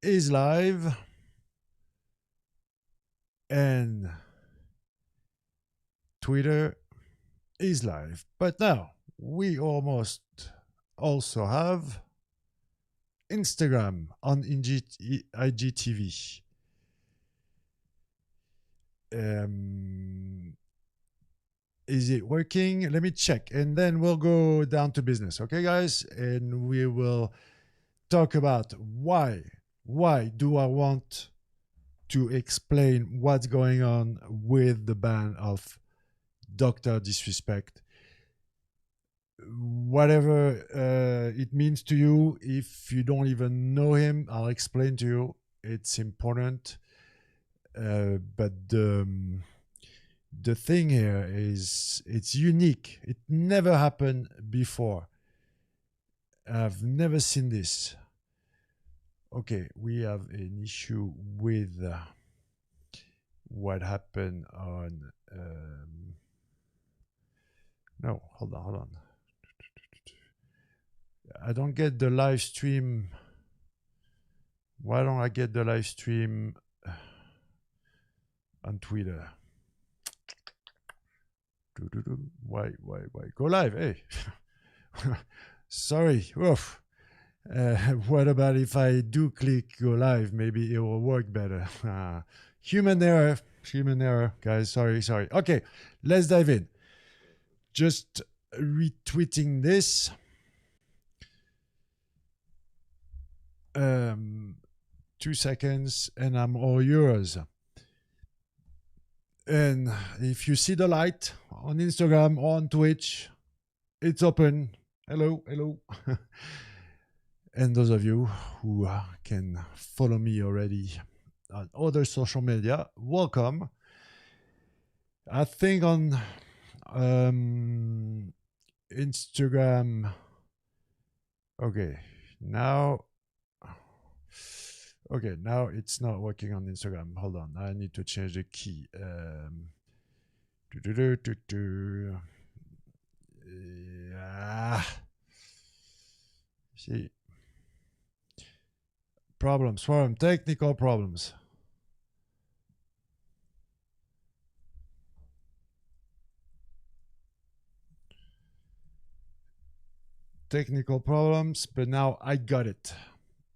is live and Twitter is live. But now we almost also have Instagram on IGTV. Is it working? Let me check, and then we'll go down to business. Okay, guys, and we will talk about why do I want to explain what's going on with the ban of Dr. Disrespect. Whatever it means to you, if you don't even know him, I'll explain to you. It's important. But the thing here is it's unique. It never happened before. I've never seen this. Okay, we have an issue with what happened on. No, hold on. I don't get the live stream. Why don't I get the live stream on Twitter? Why? Go live, hey. Sorry. Oof. What about if I do click go live? Maybe it will work better. Human error, guys. Sorry. Okay, let's dive in. Just retweeting this. 2 seconds, and I'm all yours. And if you see the light on Instagram or on Twitch, it's open. Hello. And those of you who can follow me already on other social media, welcome. I think on Instagram. Okay, now it's not working on Instagram. Hold on, I need to change the key. Yeah. See. Technical problems. Technical problems, but now I got it.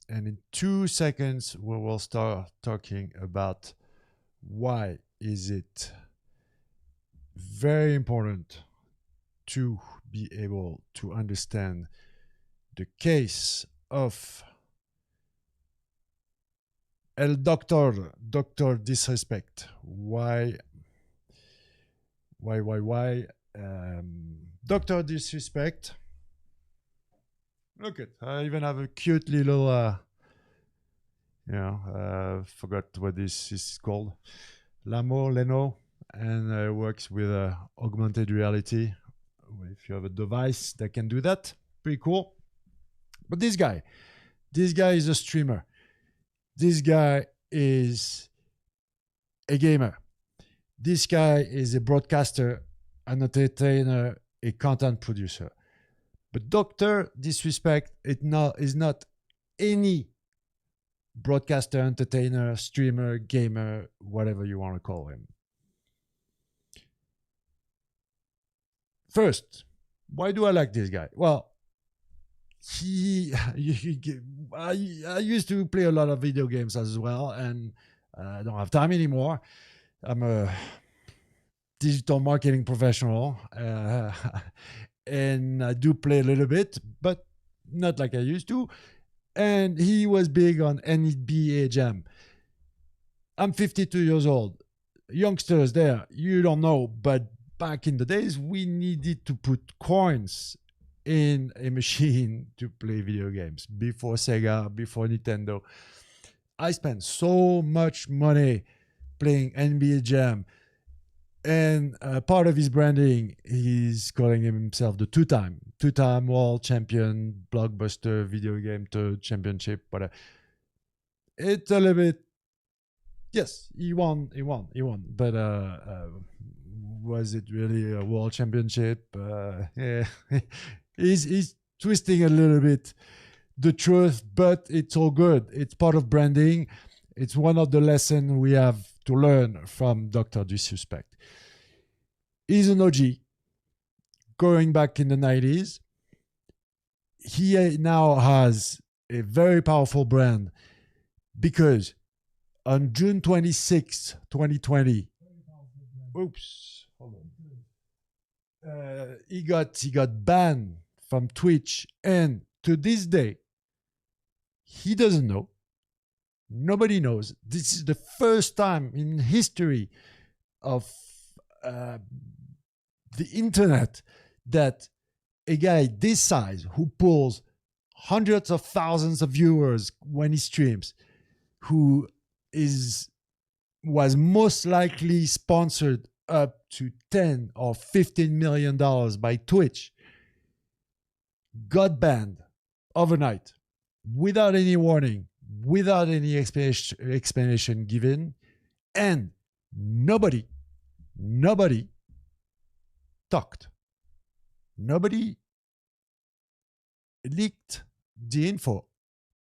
And in 2 seconds, we will start talking about why is it very important to be able to understand the case of El Doctor Disrespect. Why? Doctor Disrespect. Look it. I even have a cute little, forgot what this is called. Leno, and works with augmented reality. If you have a device that can do that, pretty cool. But this guy is a streamer. This guy is a gamer. This guy is a broadcaster, an entertainer, a content producer. But Dr. Disrespect is not any broadcaster, entertainer, streamer, gamer, whatever you want to call him. First, why do I like this guy? Well, I used to play a lot of video games as well, and I don't have time anymore. I'm a digital marketing professional, and I do play a little bit, but not like I used to. And he was big on NBA Jam. I'm 52 years old. Youngsters there, you don't know, but back in the days, we needed to put coins in a machine to play video games. Before Sega, before Nintendo. I spent so much money playing NBA Jam. And part of his branding, he's calling himself the two-time world champion, blockbuster video game championship. But it's a little bit, yes, he won. But was it really a world championship? Yeah, he's twisting a little bit the truth, but it's all good. It's part of branding. It's one of the lessons we have to learn from Dr. Disrespect. He's an OG going back in the 90s. He now has a very powerful brand because on June 26th, 2020, oops, hold on. He got banned from Twitch, and to this day, he doesn't know. Nobody knows. This is the first time in history of uh, the internet that a guy this size who pulls hundreds of thousands of viewers when he streams, who was most likely sponsored up to 10 or 15 million dollars by Twitch, got banned overnight without any warning, without any explanation given, and nobody talked. Nobody leaked the info.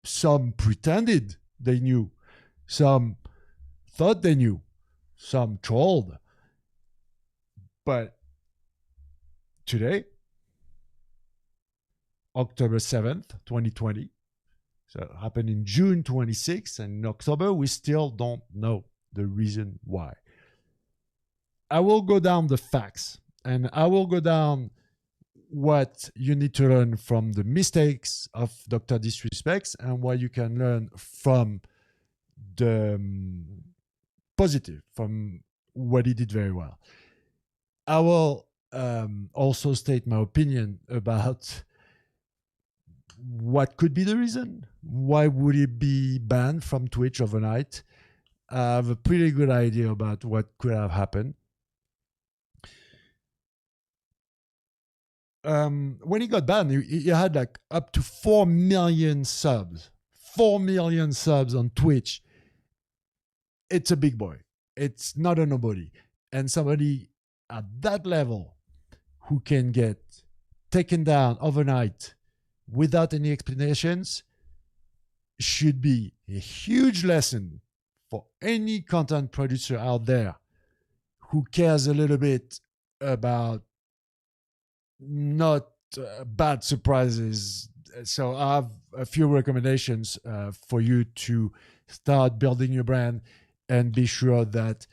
Some pretended they knew, some thought they knew, some trolled. But today, October 7th, 2020, so it happened in June 26th, and in October, we still don't know the reason why. I will go down the facts, and I will go down what you need to learn from the mistakes of Dr. Disrespects and what you can learn from the positive, from what he did very well. I will also state my opinion about what could be the reason. Why would he be banned from Twitch overnight? I have a pretty good idea about what could have happened. When he got banned, he had like up to 4 million subs. 4 million subs on Twitch. It's a big boy. It's not a nobody. And somebody at that level who can get taken down overnight without any explanations should be a huge lesson for any content producer out there who cares a little bit about not bad surprises. So I have a few recommendations for you to start building your brand and be sure that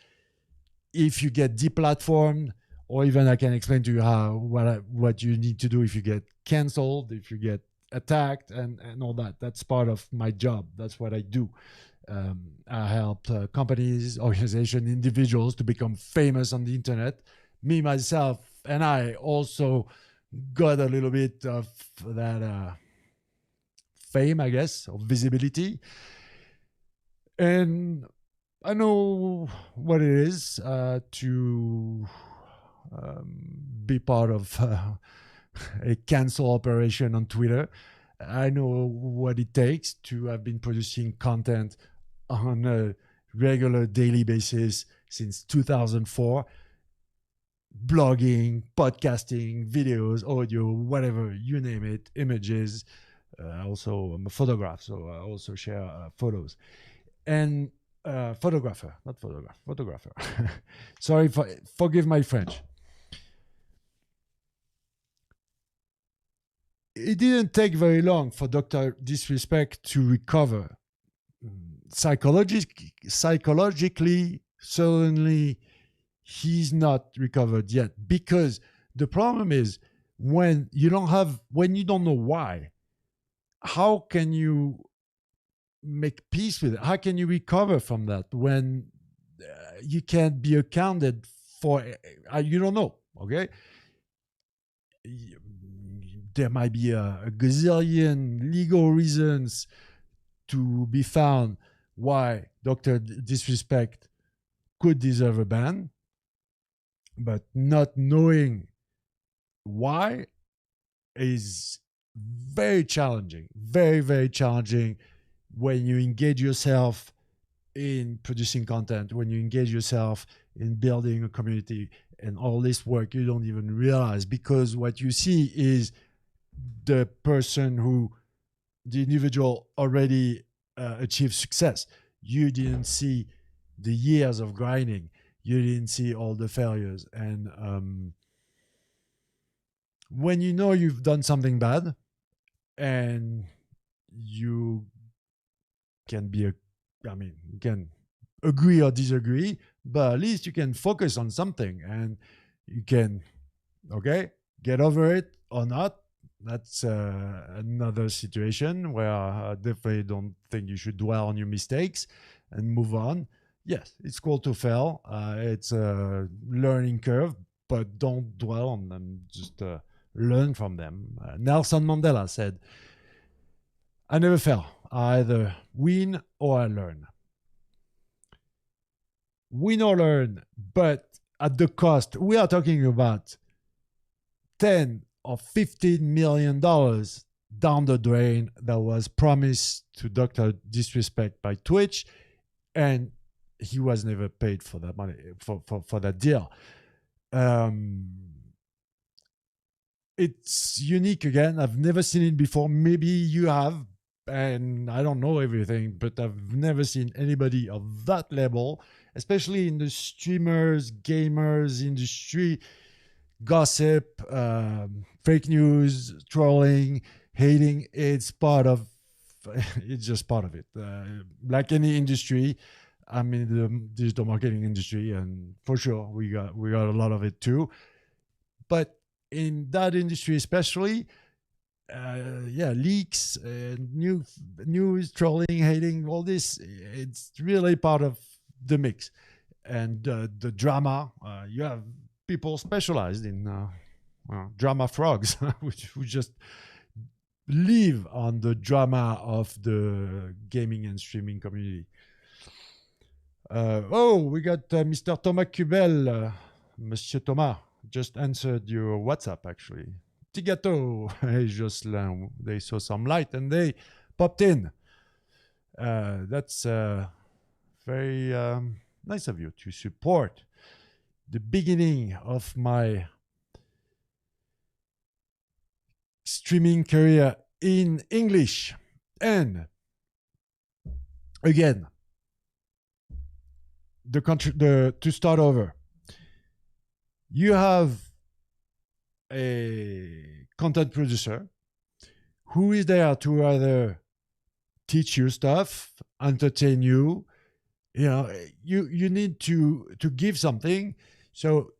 if you get deplatformed, or even I can explain to you what you need to do if you get canceled, if you get attacked, and all that. That's part of my job. That's what I do. I help companies, organizations, individuals to become famous on the internet. Me, myself, and I also got a little bit of that fame, I guess, or visibility. And I know what it is to be part of a cancel operation on Twitter. I know what it takes to have been producing content on a regular daily basis since 2004. Blogging, podcasting, videos, audio, whatever, you name it, images. Also, I'm a photographer, so I also share photos. And photographer. Sorry, forgive my French. It didn't take very long for Dr. Disrespect to recover. Psychologically, certainly, he's not recovered yet, because the problem is when you don't know why, how can you make peace with it? How can you recover from that when you can't be accounted for? You don't know. Okay, there might be a gazillion legal reasons to be found why Dr. Disrespect could deserve a ban, but not knowing why is very challenging, very, very challenging when you engage yourself in producing content, when you engage yourself in building a community and all this work you don't even realize, because what you see is the person who the individual already achieved success. You didn't see the years of grinding. You didn't see all the failures. And when you know you've done something bad and you can be you can agree or disagree, but at least you can focus on something and you can, okay, get over it or not. That's another situation where I definitely don't think you should dwell on your mistakes and move on. Yes, it's cool to fail. It's a learning curve, but don't dwell on them. Just learn from them. Nelson Mandela said, I never fail. I either win or I learn. Win or learn, but at the cost, we are talking about 10 or $15 million down the drain that was promised to Dr. Disrespect by Twitch, and he was never paid for that money, for that deal. It's unique again. I've never seen it before. Maybe you have, and I don't know everything, but I've never seen anybody of that level, especially in the streamers, gamers industry. Gossip, fake news, trolling, hating. It's part of. It's just part of it. Like any industry, I'm in the digital marketing industry, and for sure we got a lot of it too. But in that industry, especially, leaks, news, trolling, hating, all this. It's really part of the mix, and the drama. You have people specialized in drama frogs, who just live on the drama of the gaming and streaming community. We got Mr. Thomas Cubel. Monsieur Thomas just answered your WhatsApp, actually. Tigato, Jocelyn, they saw some light and they popped in. That's very nice of you to support the beginning of my streaming career in English. And again, to start over, you have a content producer who is there to either teach you stuff, entertain you. You need to give something. So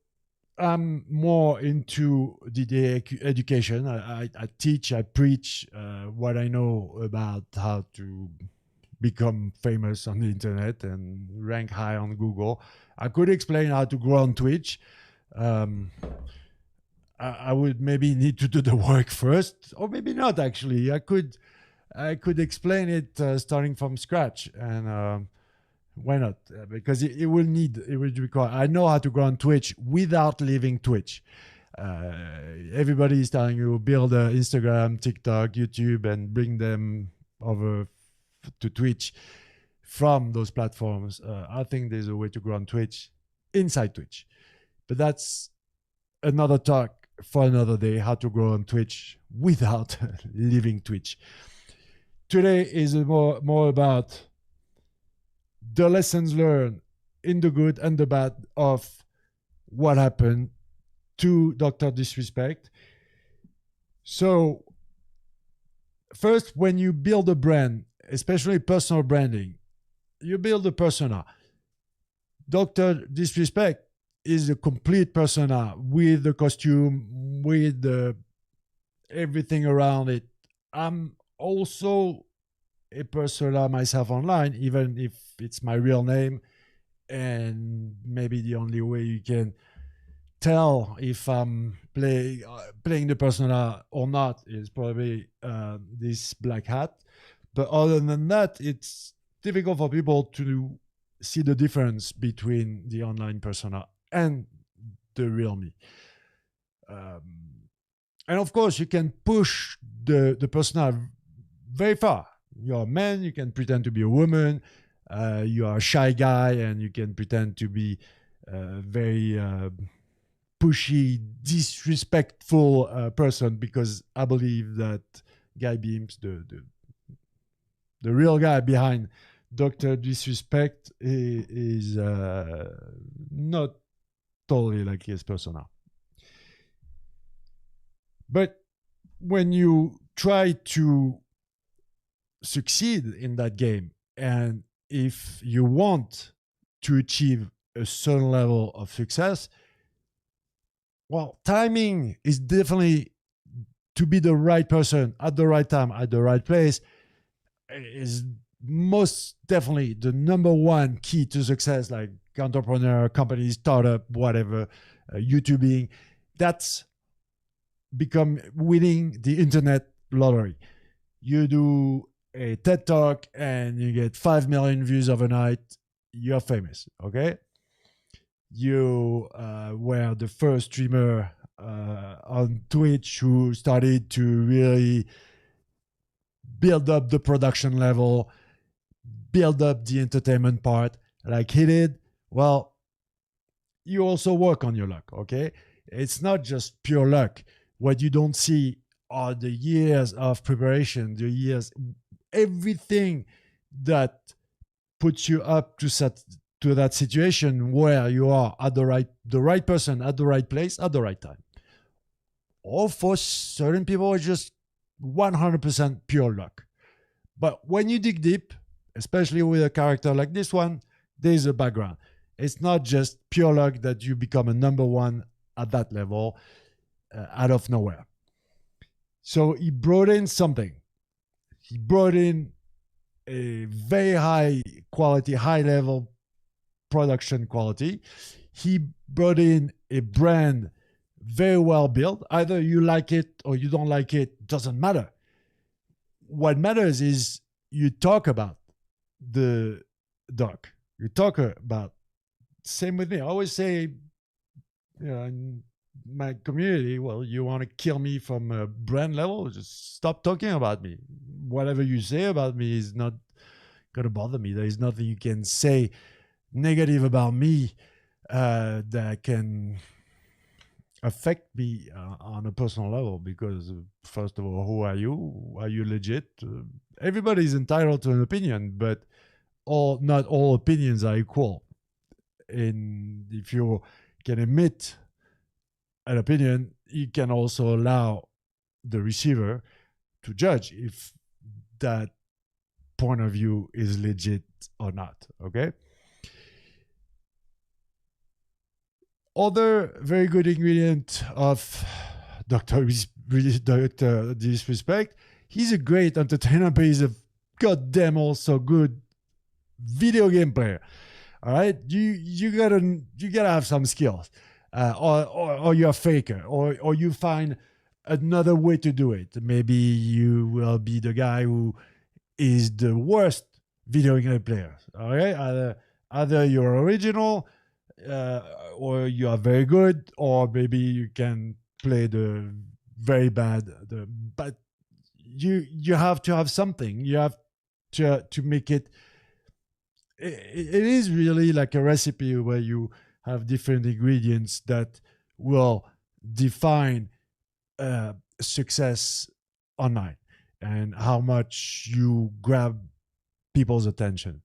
I'm more into the education. I teach, I preach what I know about how to become famous on the internet and rank high on Google. I could explain how to grow on Twitch. I would maybe need to do the work first, or maybe not. Actually, I could explain it starting from scratch, and why not? Because it will require. I know how to grow on Twitch without leaving Twitch. Everybody is telling you build Instagram, TikTok, YouTube, and bring them over to Twitch from those platforms. I think there's a way to grow on Twitch inside Twitch, but that's another talk for another day. How to grow on Twitch without leaving Twitch. Today is more about the lessons learned in the good and the bad of what happened to Dr. Disrespect. So first, when you build a brand, especially personal branding, you build a persona. Dr. Disrespect is a complete persona with the costume, with everything around it. I'm also a persona myself online, even if it's my real name. And maybe the only way you can tell if I'm playing the persona or not is probably this black hat. But other than that, it's difficult for people to see the difference between the online persona and the real me. And of course, you can push the persona very far. You're a man, you can pretend to be a woman. You are a shy guy, and you can pretend to be very pushy, disrespectful person, because I believe that Guy Beams, the The real guy behind Dr. Disrespect is not totally like his persona. But when you try to succeed in that game, and if you want to achieve a certain level of success, well, timing is definitely to be the right person at the right time at the right place is most definitely the number one key to success, like entrepreneur, company, startup, whatever, YouTubing. That's become winning the internet lottery. You do a TED talk and you get 5 million views overnight, you're famous, okay? You were the first streamer on Twitch who started to really build up the production level, build up the entertainment part like he did. Well, you also work on your luck, okay? It's not just pure luck. What you don't see are the years of preparation, the years, everything that puts you up to that situation where you are at the right person at the right place at the right time. Or for certain people, it's just 100% pure luck. But when you dig deep, especially with a character like this one, there's a background. It's not just pure luck that you become a number one at that level out of nowhere. So he brought in something. He brought in a very high quality, high level production quality. He brought in a brand very well built. Either you like it or you don't like it, doesn't matter. What matters is you talk about the doc. You talk about, same with me. I always say, in my community, well, you want to kill me from a brand level, just stop talking about me. Whatever you say about me is not going to bother me. There is nothing you can say negative about me that can affect me on a personal level, because first of all, who are you? Are you legit? Everybody is entitled to an opinion, but not all opinions are equal. And if you can emit an opinion, you can also allow the receiver to judge if that point of view is legit or not. Okay. Other very good ingredient of Dr. Disrespect, he's a great entertainer, but he's a goddamn also good video game player. All right, you gotta have some skills, or you're a faker, or you find another way to do it. Maybe you will be the guy who is the worst video game player. All right, either you're original, or you are very good, or maybe you can play the very bad. But you have to have something. You have to make it. It is really like a recipe where you have different ingredients that will define success online and how much you grab people's attention.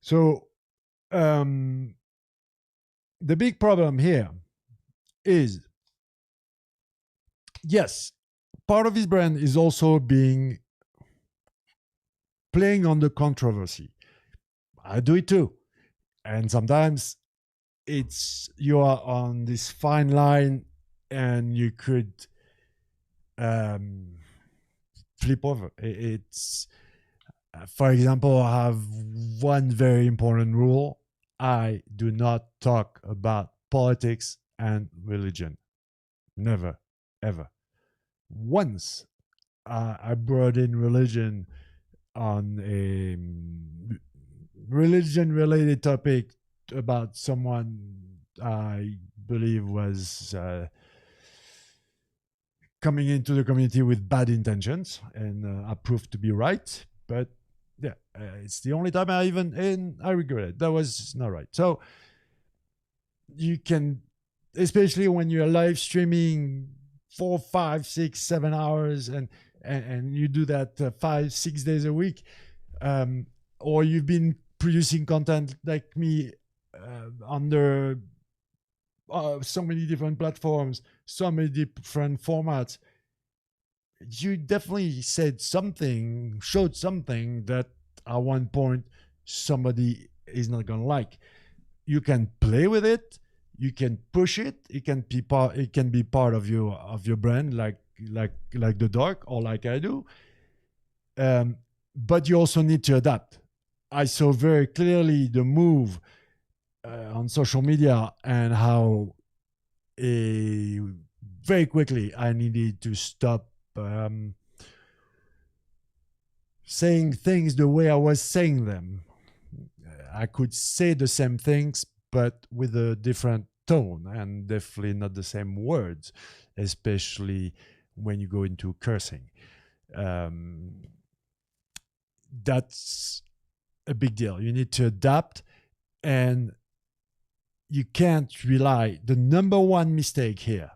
So the big problem here is, yes, part of his brand is also playing on the controversy. I do it too. And sometimes you are on this fine line and you could flip over. For example, I have one very important rule. I do not talk about politics and religion. Never, ever. Once I brought in religion on a religion-related topic about someone I believe was coming into the community with bad intentions, and I proved to be right. But yeah, it's the only time I regret it. That was not right. So you can, especially when you're live streaming 4, 5, 6, 7 hours, and and you do that 5-6 days a week, or you've been producing content like me under so many different platforms, so many different formats, you definitely showed something that at one point somebody is not gonna like. You can play with it, you can push it, it can be part of your brand, like the dark or like I do. But you also need to adapt. I saw very clearly the move on social media and how very quickly I needed to stop saying things the way I was saying them. I could say the same things, but with a different tone and definitely not the same words, especially when you go into cursing. That's a big deal. You need to adapt, and you can't rely. The number one mistake here,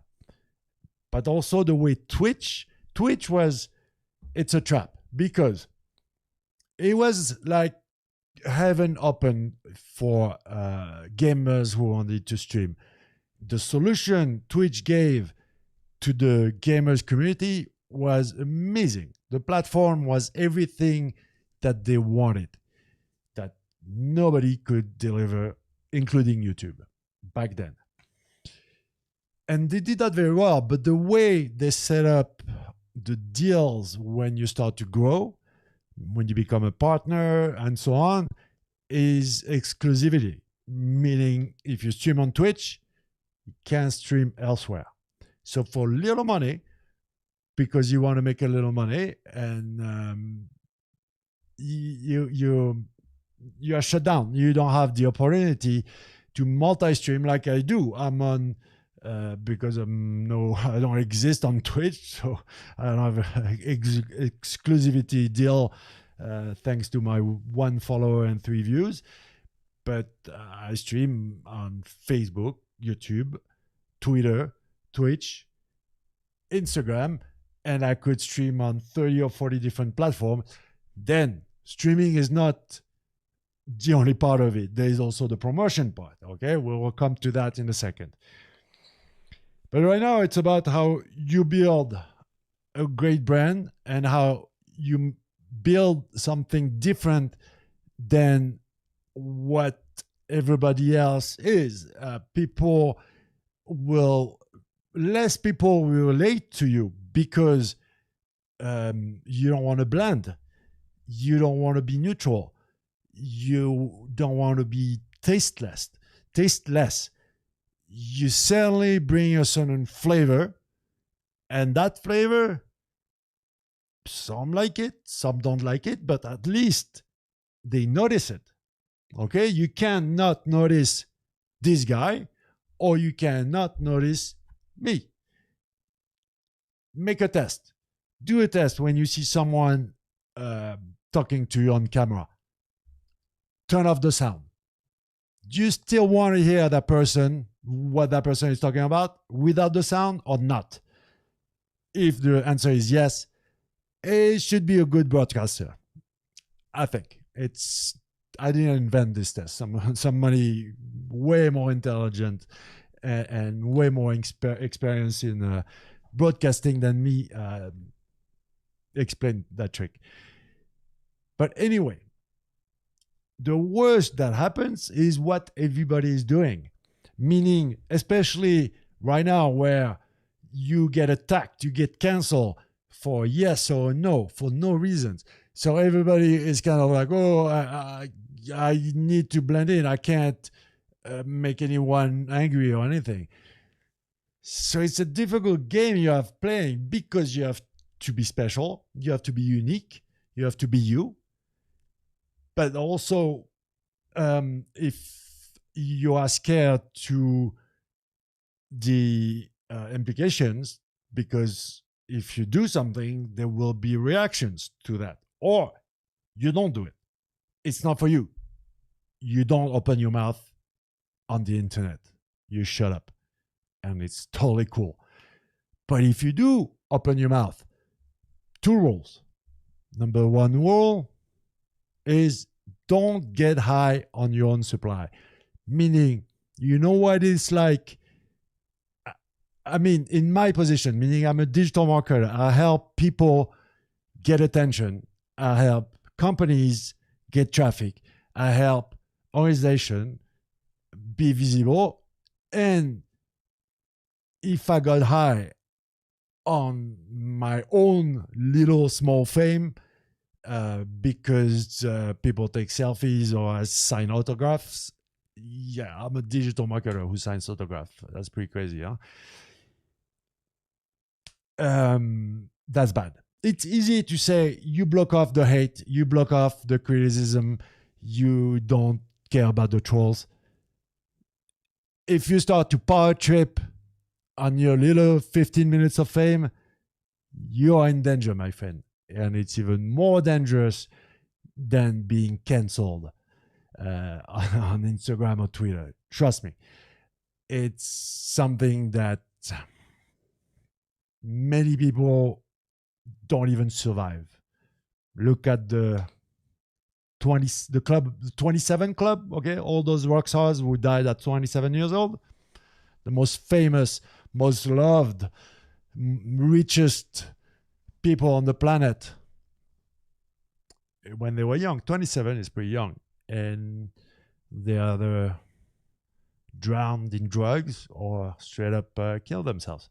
but also the way Twitch was, it's a trap, because it was like heaven open for gamers who wanted to stream. The solution Twitch gave to the gamers community was amazing. The platform was everything that they wanted, that nobody could deliver, including YouTube back then. And they did that very well, but the way they set up the deals when you start to grow, when you become a partner and so on, is exclusivity. Meaning, if you stream on Twitch, you can't stream elsewhere. So for little money, because you want to make a little money, and you are shut down. You don't have the opportunity to multi-stream like I do. I'm on because I don't exist on Twitch, so I don't have an exclusivity deal thanks to my 1 follower and 3 views. But I stream on Facebook, YouTube, Twitter, Twitch, Instagram, and I could stream on 30 or 40 different platforms. Then streaming is not the only part of it. There is also the promotion part. Okay, we'll come to that in a second. But right now, it's about how you build a great brand and how you build something different than what everybody else is. Less people will relate to you because you don't want to blend. You don't want to be neutral. You don't want to be tasteless. You certainly bring a certain flavor, and that flavor, some like it, some don't like it, but at least they notice it. Okay? You cannot notice this guy, or you cannot notice me. Make a test. Do a test when you see someone talking to you on camera. Turn off the sound. Do you still want to hear that person, what that person is talking about, without the sound or not? If the answer is yes, it should be a good broadcaster. I think. I didn't invent this test. Somebody way more intelligent and way more experience in broadcasting than me explained that trick. But anyway, the worst that happens is what everybody is doing. Meaning, especially right now where you get attacked, you get canceled for yes or no, for no reasons. So everybody is kind of like, oh, I need to blend in. I can't make anyone angry or anything. So it's a difficult game you have playing because you have to be special. You have to be unique. You have to be you. But also, if you are scared to the implications, because if you do something, there will be reactions to that. Or you don't do it. It's not for you. You don't open your mouth on the internet. You shut up. And it's totally cool. But if you do open your mouth, Two rules. Number one rule is don't get high on your own supply. Meaning, you know what it's like. I mean, in my position, meaning I'm a digital marketer, I help people get attention. I help companies get traffic. I help organization be visible. And if I got high on my own little small fame, because people take selfies or sign autographs, yeah, I'm a digital marketer who signs autographs. That's pretty crazy, huh? That's bad. It's easy to say you block off the hate, you block off the criticism, you don't care about the trolls. If you start to power trip on your little 15 minutes of fame, you are in danger, my friend. And it's even more dangerous than being cancelled on Instagram or Twitter. Trust me. It's something that many people don't even survive. Look at the 27 club, okay? All those rock stars who died at 27 years old. The most famous, most loved, richest people on the planet when they were young. 27 is pretty young. And they either drowned in drugs or straight up kill themselves.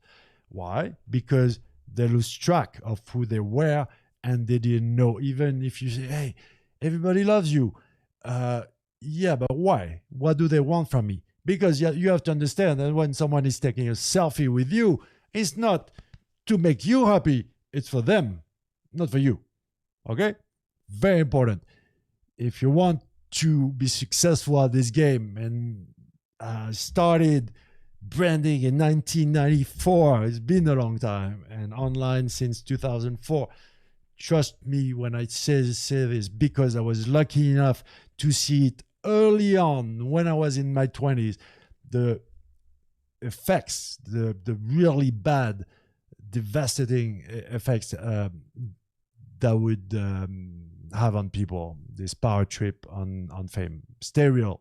Why? Because they lose track of who they were and they didn't know. Even if you say, hey, everybody loves you. Yeah, but why? What do they want from me? Because you have to understand that when someone is taking a selfie with you, it's not to make you happy. It's for them, not for you. Okay? Very important. If you want to be successful at this game and started branding in 1994, it's been a long time, and online since 2004. Trust me when I say this, because I was lucky enough to see it early on when I was in my 20s. The effects, the really bad, devastating effects that would have on people, this power trip on fame. Stereo.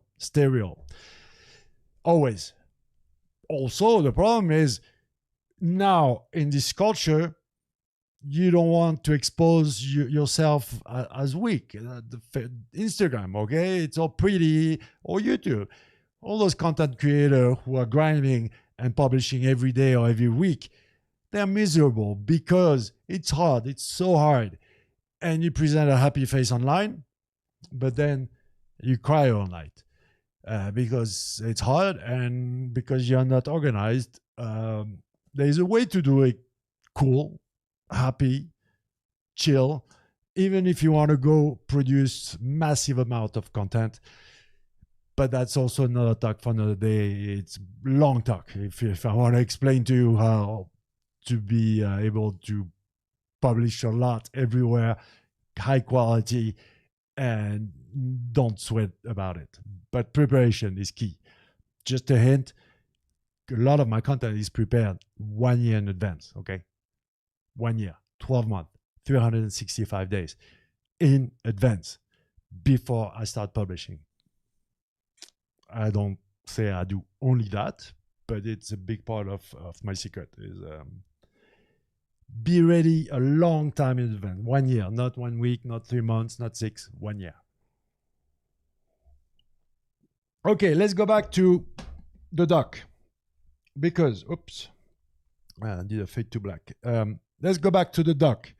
Always. Also, the problem is now in this culture, you don't want to expose yourself as weak. Instagram, okay? It's all pretty, or YouTube. All those content creators who are grinding and publishing every day or every week, they're miserable because it's hard. It's so hard. And you present a happy face online, but then you cry all night because it's hard and because you're not organized. There's a way to do it cool, happy, chill, even if you want to go produce massive amount of content. But that's also another talk for another day. It's long talk. If I want to explain to you how to be able to publish a lot everywhere, high quality, and don't sweat about it. But preparation is key. Just a hint, a lot of my content is prepared 1 year in advance, okay? 1 year, 12 months, 365 days in advance before I start publishing. I don't say I do only that, but it's a big part of my secret is be ready a long time in advance. 1 year, not 1 week, not 3 months, not 6, 1 year. Okay, let's go back to the doc. Because, oops, I did a fade to black. Let's go back to the doc.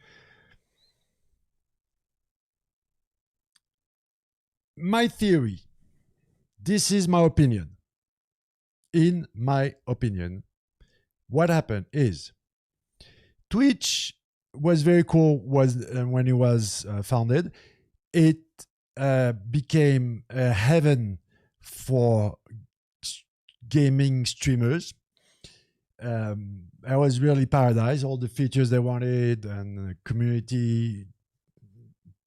My theory, this is my opinion. In my opinion, what happened is Twitch was very cool when it was founded. It became a heaven for gaming streamers. It was really paradise. All the features they wanted and the community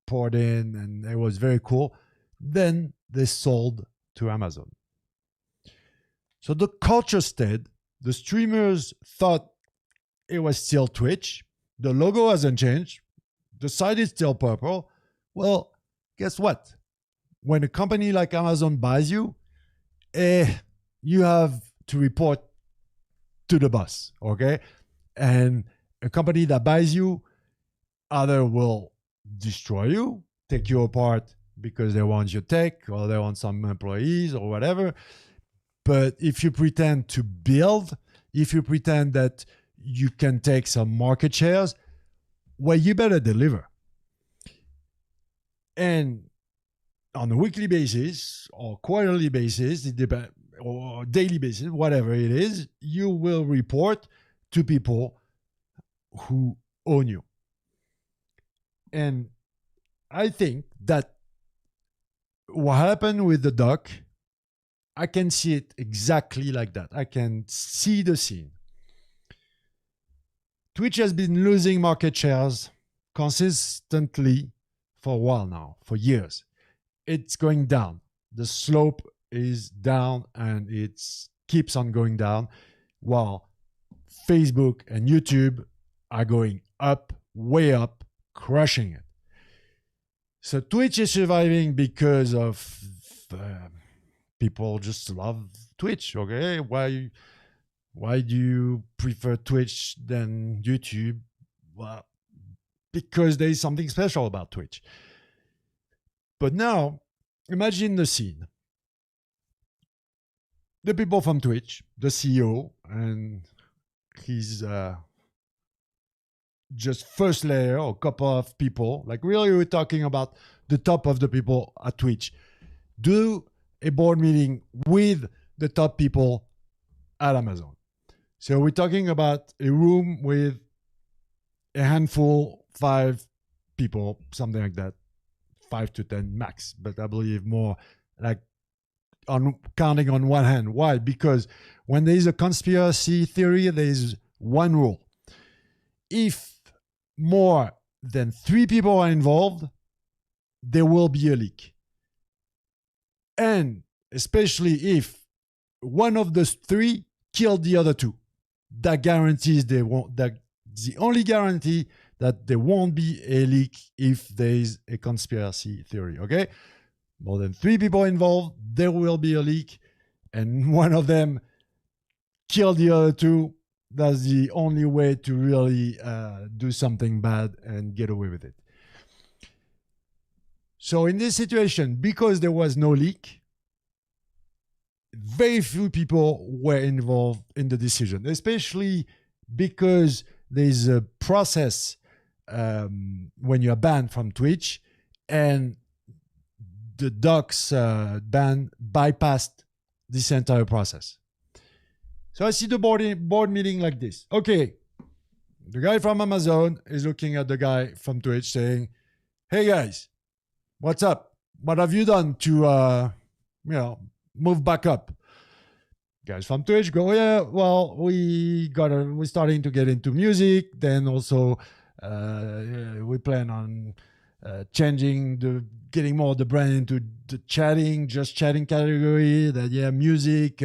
poured in, and it was very cool. Then they sold to Amazon. So the culture stayed. The streamers thought it was still Twitch. The logo hasn't changed. the site is still purple. Well, guess what? When a company like Amazon buys you, you have to report to the boss, okay? And a company that buys you either will destroy you, take you apart because they want your tech or they want some employees or whatever. But if you pretend to build, if you pretend that you can take some market shares, well, you better deliver. And on a weekly basis or quarterly basis, or daily basis, whatever it is, you will report to people who own you. And I think that what happened with the duck, I can see it exactly like that. I can see the scene. Twitch has been losing market shares consistently for a while now, for years. It's going down. The slope is down and it keeps on going down, while Facebook and YouTube are going up, way up, crushing it. So Twitch is surviving because of people just love Twitch. Okay, why do you prefer Twitch than YouTube? Well, because there is something special about Twitch. But now, imagine the scene. The people from Twitch, the CEO, and his just first layer or couple of people, like really we're talking about the top of the people at Twitch, do a board meeting with the top people at Amazon. So we're talking about a room with a handful, 5 people, something like that, 5 to 10 max, but I believe more, like on counting on one hand. Why? Because when there is a conspiracy theory, there is one rule. If more than 3 people are involved, there will be a leak. And especially if one of the 3 killed the other 2, that guarantees they won't. That's the only guarantee that there won't be a leak if there is a conspiracy theory. Okay, more than 3 people involved, there will be a leak, and one of them killed the other 2. That's the only way to really do something bad and get away with it. So in this situation, because there was no leak, very few people were involved in the decision, especially because there's a process when you're banned from Twitch, and the docs ban bypassed this entire process. So I see the board meeting like this. Okay, the guy from Amazon is looking at the guy from Twitch saying, hey guys, what's up? What have you done to, move back up? Guys from Twitch go, yeah, well, we're starting to get into music. Then also we plan on getting more of the brand into the just chatting category. That, yeah, music,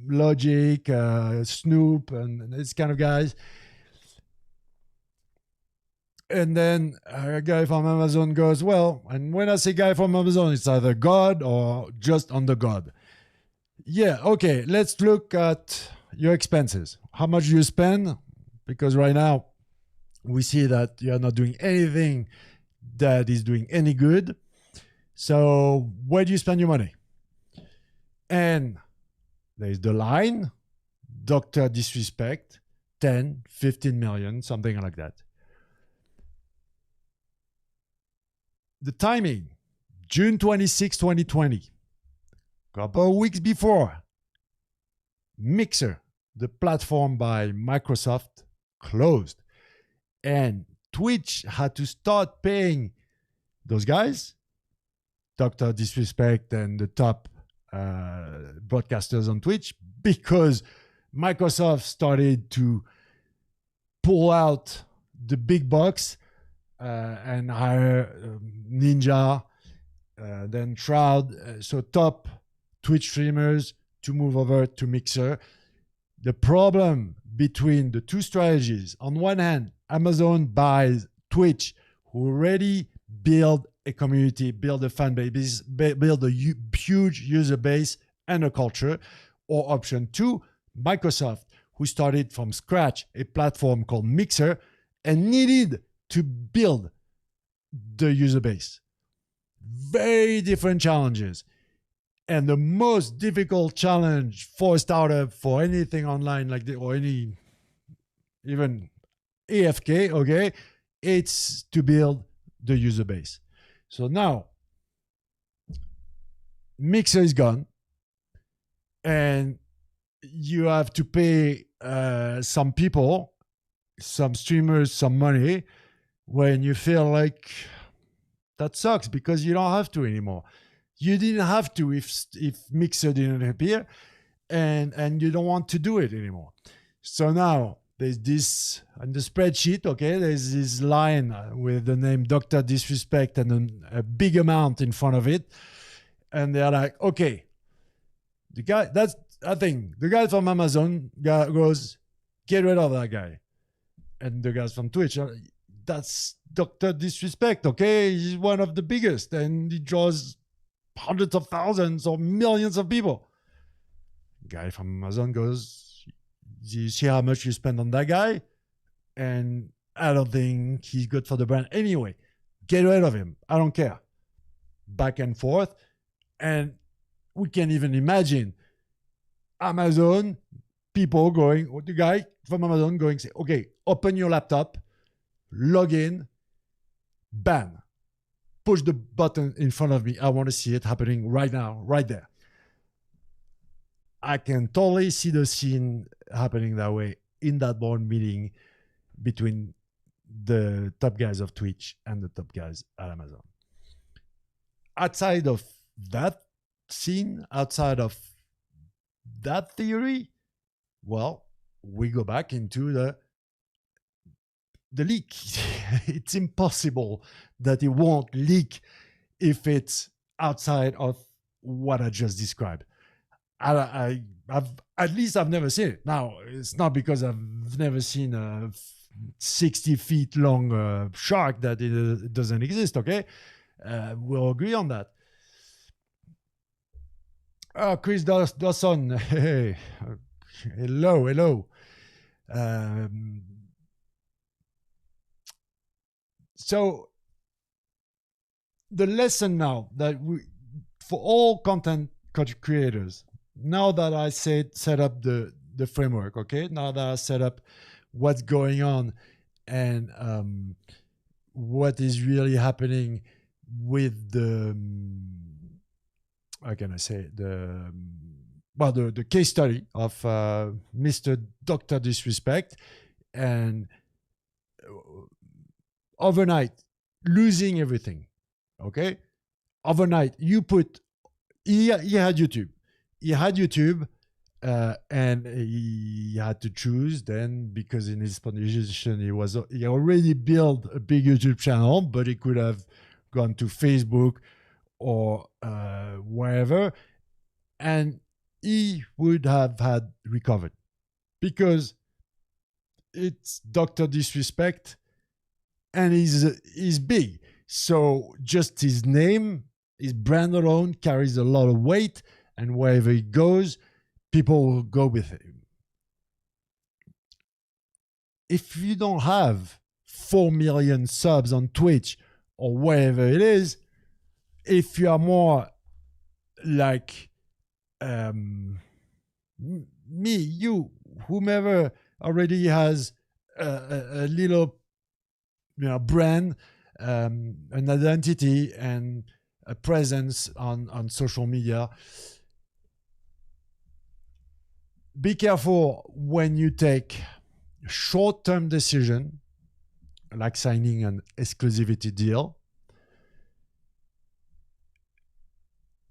Logic, Snoop, and this kind of guys. And then a guy from Amazon goes, well, and when I say guy from Amazon, it's either God or just under God. Yeah, okay, let's look at your expenses. How much do you spend? Because right now we see that you're not doing anything that is doing any good. So where do you spend your money? And there's the line, Dr. Disrespect, 10, 15 million, something like that. The timing, June 26, 2020. Couple of weeks before, Mixer, the platform by Microsoft, closed. And Twitch had to start paying those guys, Dr. Disrespect and the top broadcasters on Twitch, because Microsoft started to pull out the big bucks and hire Ninja, then Shroud, so top Twitch streamers to move over to Mixer. The problem between the two strategies, on one hand, Amazon buys Twitch, who already build a community, build a fan base, build a huge user base and a culture. Or option two, Microsoft, who started from scratch a platform called Mixer and needed to build the user base. Very different challenges. And the most difficult challenge for a startup, for anything online like this, or any, even AFK, okay, it's to build the user base. So now, Mixer is gone, and you have to pay some people, some streamers, some money when you feel like that sucks because you don't have to anymore. You didn't have to if Mixer didn't appear, and you don't want to do it anymore. So now there's this on the spreadsheet, okay, there's this line with the name Dr. Disrespect and a big amount in front of it. And they're like, okay, the guy, that's I think the guy from Amazon goes, get rid of that guy. And the guys from Twitch, that's Dr. Disrespect, okay? He's one of the biggest and he draws hundreds of thousands or millions of people. Guy from Amazon goes, do you see how much you spend on that guy? And I don't think he's good for the brand. Anyway, get rid of him. I don't care. Back and forth. And we can even imagine Amazon people going, or the guy from Amazon going, say, okay, open your laptop, log in, ban. Push the button in front of me. I want to see it happening right now, right there. I can totally see the scene happening that way in that board meeting between the top guys of Twitch and the top guys at Amazon. Outside of that scene, outside of that theory, well, we go back into the leak. It's impossible that it won't leak if it's outside of what I just described. I've at least I've never seen it. Now, it's not because I've never seen a 60 feet long shark that it doesn't exist, okay? We'll agree on that. Chris Dawson, hey, hello. So the lesson now that for all content creators, now that I set up the framework, okay, now that I set up what's going on and what is really happening with the how can I say the case study of Mr. Dr. Disrespect, and overnight losing everything. Okay, overnight you put he had YouTube, and he had to choose then, because in his position he already built a big YouTube channel, but he could have gone to Facebook or wherever, and he would have had recovered because it's Dr. Disrespect and he's big. So just his name, his brand alone carries a lot of weight, and wherever he goes, people will go with him. If you don't have 4 million subs on Twitch or wherever it is, if you are more like me, you, whomever already has a little brand, an identity and a presence on social media, be careful when you take short-term decision like signing an exclusivity deal.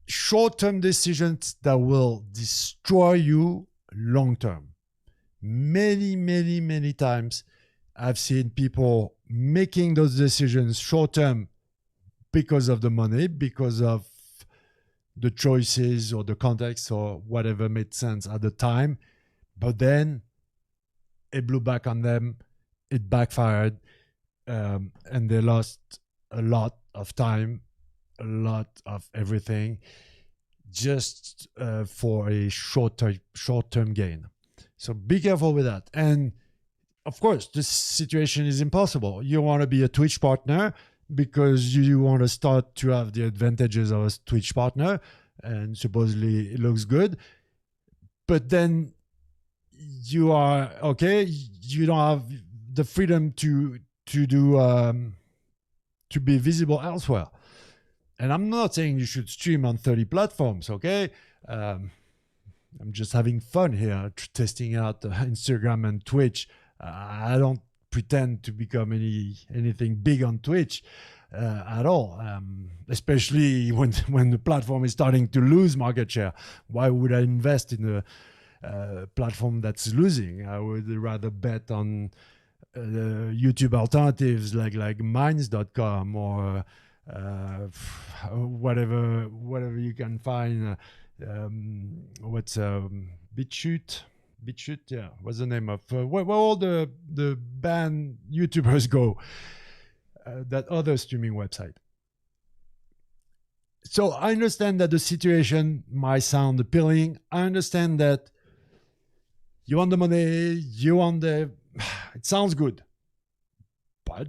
Short-term decisions that will destroy you long-term. Many times I've seen people making those decisions short-term because of the money, because of the choices or the context or whatever made sense at the time, but then it blew back on them, it backfired, and they lost a lot of time, a lot of everything, just for a short-term gain. So be careful with that. And of course, this situation is impossible. You want to be a Twitch partner because you want to start to have the advantages of a Twitch partner, and supposedly it looks good. But then you are okay. You don't have the freedom to be visible elsewhere. And I'm not saying you should stream on 30 platforms. Okay. I'm just having fun here, testing out Instagram and Twitch. I don't pretend to become anything big on Twitch at all, especially when the platform is starting to lose market share. Why would I invest in a platform that's losing? I would rather bet on YouTube alternatives like Minds.com or whatever you can find. What's BitChute? BitChute, yeah. What's the name of where all the band YouTubers go? That other streaming website. So I understand that the situation might sound appealing. I understand that you want the money, you want the. It sounds good, but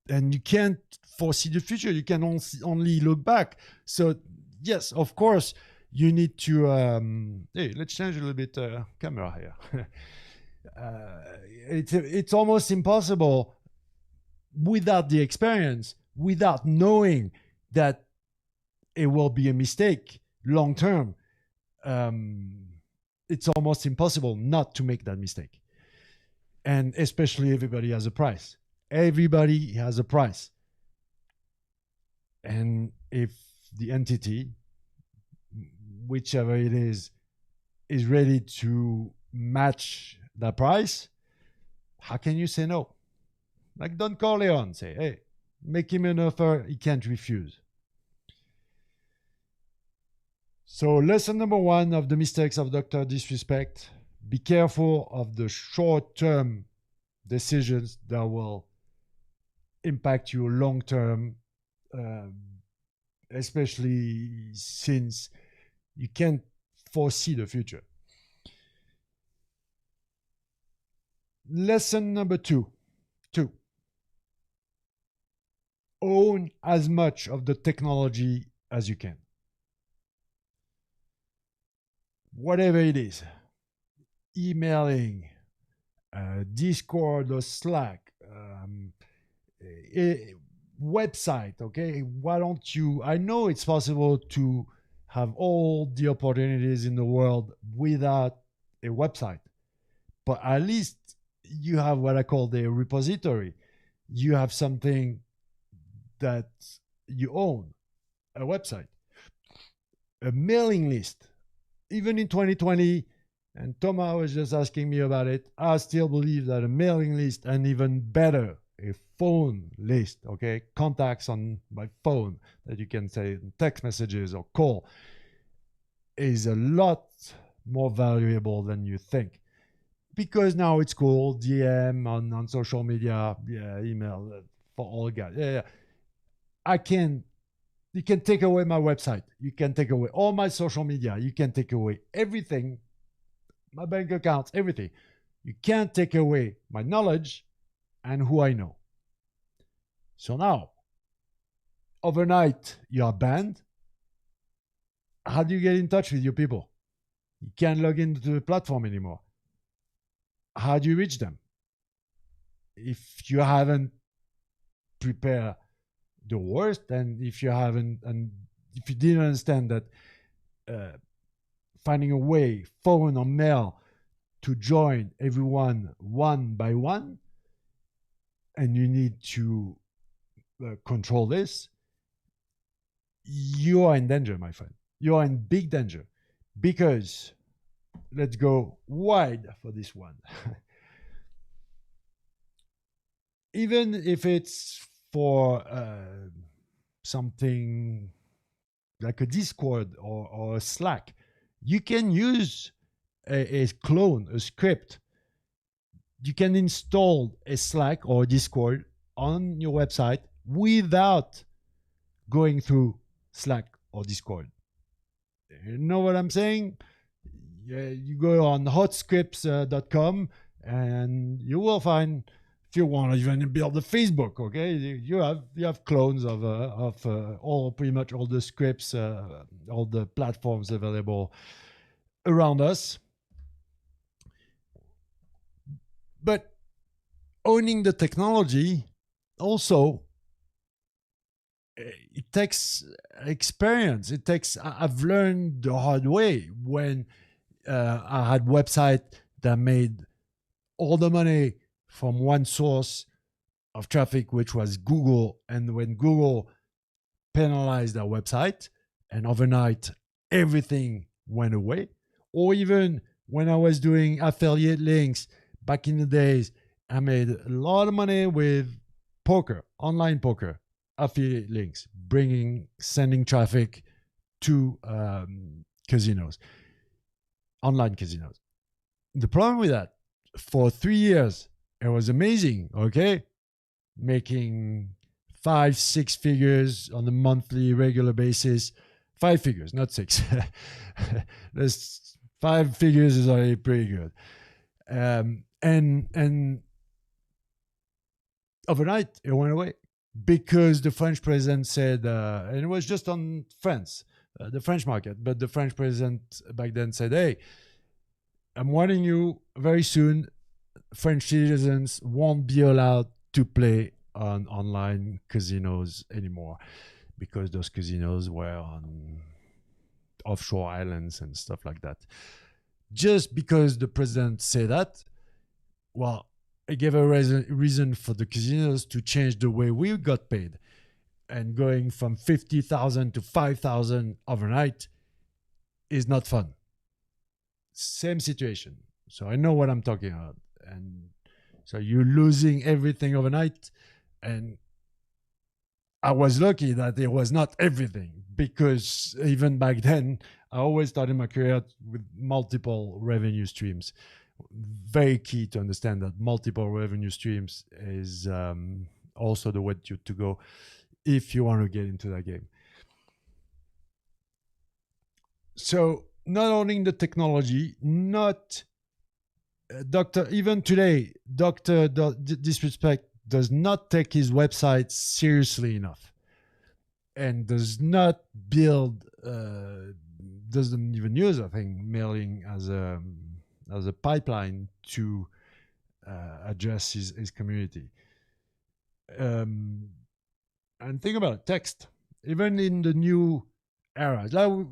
and you can't foresee the future. You can only look back. So yes, of course, you need to. Hey, let's change a little bit camera here. It's almost impossible without the experience, without knowing that it will be a mistake long term. It's almost impossible not to make that mistake. And especially everybody has a price. Everybody has a price. And if the entity, whichever it is ready to match that price, how can you say no? Like Don Corleone, say, hey, make him an offer he can't refuse. So lesson number 1 of the mistakes of Dr. Disrespect: be careful of the short-term decisions that will impact you long-term, especially since you can't foresee the future. Lesson number 2. Own as much of the technology as you can. Whatever it is, emailing, Discord or Slack, website, okay? Why don't you? I know it's possible to have all the opportunities in the world without a website, but at least you have what I call the repository. You have something that you own, a website, a mailing list. Even in 2020, and Thomas was just asking me about it, I still believe that a mailing list, and even better, a phone list, okay, contacts on my phone that you can say text messages or call, is a lot more valuable than you think. Because now it's cool, DM on social media, yeah, email for all guys. Yeah. You can take away my website. You can take away all my social media. You can take away everything, my bank accounts, everything. You can't take away my knowledge and who I know. So now, overnight, you are banned. How do you get in touch with your people? You can't log into the platform anymore. How do you reach them? If you haven't prepared the worst, and if you didn't understand that finding a way, phone or mail, to join everyone one by one, and you need to control this, you are in danger, my friend. You are in big danger, because let's go wide for this one. Even if it's for something like a Discord or a Slack, you can use a clone, a script. You can install a Slack or a Discord on your website without going through Slack or Discord. You know what I'm saying? Yeah, you go on hotscripts.com and you will find, if you want to even build a Facebook, okay, you have clones of all, pretty much all the scripts, all the platforms available around us. But owning the technology also, it takes experience. I've learned the hard way when I had website that made all the money from one source of traffic, which was Google. And when Google penalized our website and overnight everything went away, or even when I was doing affiliate links back in the days, I made a lot of money with poker, online poker, affiliate links, sending traffic to casinos, online casinos. The problem with that, for 3 years, it was amazing, okay? Making 5-6 figures on a monthly regular basis. 5 figures, not 6. There's 5 figures is already pretty good. And overnight it went away because the French president said, and it was just on France, the French market, but the French president back then said, hey, I'm warning you, very soon French citizens won't be allowed to play on online casinos anymore because those casinos were on offshore islands and stuff like that. Just because the president said that, well, it gave a reason for the casinos to change the way we got paid. And going from 50,000 to 5,000 overnight is not fun. Same situation. So I know what I'm talking about. And so you're losing everything overnight. And I was lucky that it was not everything, because even back then, I always started my career with multiple revenue streams. Very key to understand that multiple revenue streams is also the way to go if you want to get into that game. So not owning the technology, not even today, Dr. Disrespect does not take his website seriously enough and does not build, doesn't even use, I think, mailing as a pipeline to address his community. And think about it, text. Even in the new era, like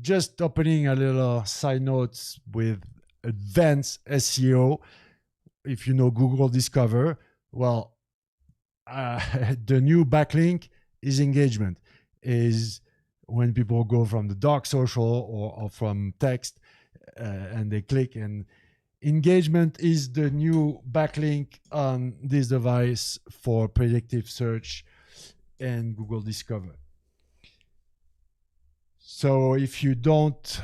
just opening a little side notes with advanced SEO. If you know Google Discover, well, the new backlink is engagement. Is when people go from the dark social or from text and they click, and engagement is the new backlink on this device for predictive search and Google Discover. So if you don't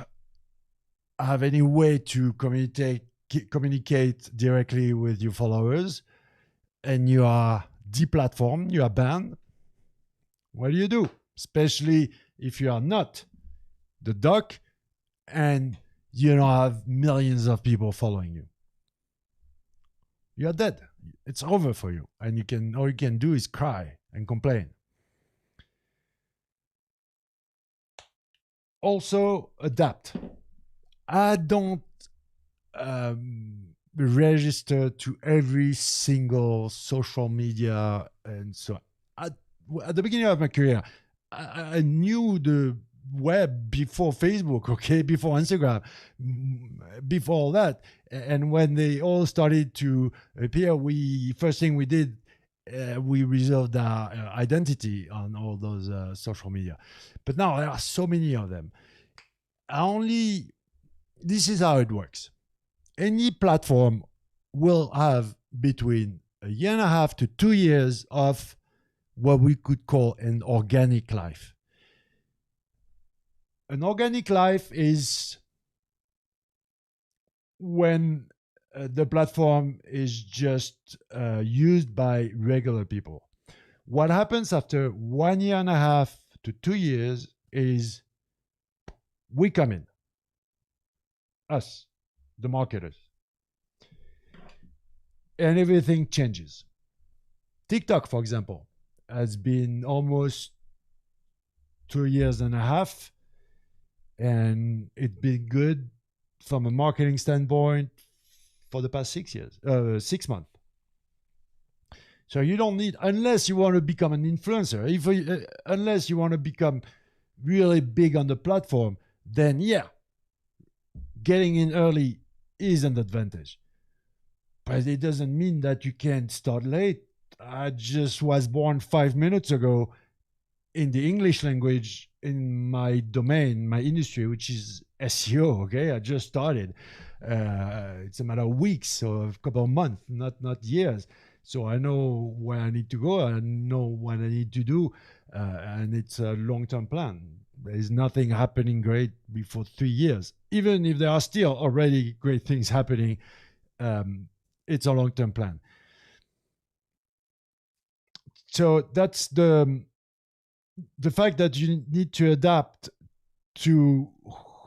have any way to communicate directly with your followers and you are deplatformed, you are banned, what do you do? Especially if you are not the doc and you don't have millions of people following you. You're dead. It's over for you. And all you can do is cry and complain. Also, adapt. I don't register to every single social media. And so at the beginning of my career, I knew the web before Facebook, okay, before Instagram, before all that. And when they all started to appear, first thing we did, we reserved our identity on all those social media. But now there are so many of them. This is how it works. Any platform will have between 1.5 to 2 years of what we could call an organic life. An organic life is when the platform is just used by regular people. What happens after 1 year and a half to 2 years is we come in, us, the marketers, and everything changes. TikTok, for example, has been almost 2 years and a half, and it's been good from a marketing standpoint for the past 6 years, 6 months. So you don't need, unless you want to become an influencer, unless you want to become really big on the platform, then yeah, getting in early is an advantage. But it doesn't mean that you can't start late. I just was born 5 minutes ago in the English language in my domain, my industry, which is SEO. Okay, I just started. It's a matter of weeks or a couple of months, not years. So I know where I need to go. I know what I need to do, and it's a long-term plan. There is nothing happening great before 3 years. Even if there are still already great things happening, it's a long-term plan. So that's the fact that you need to adapt to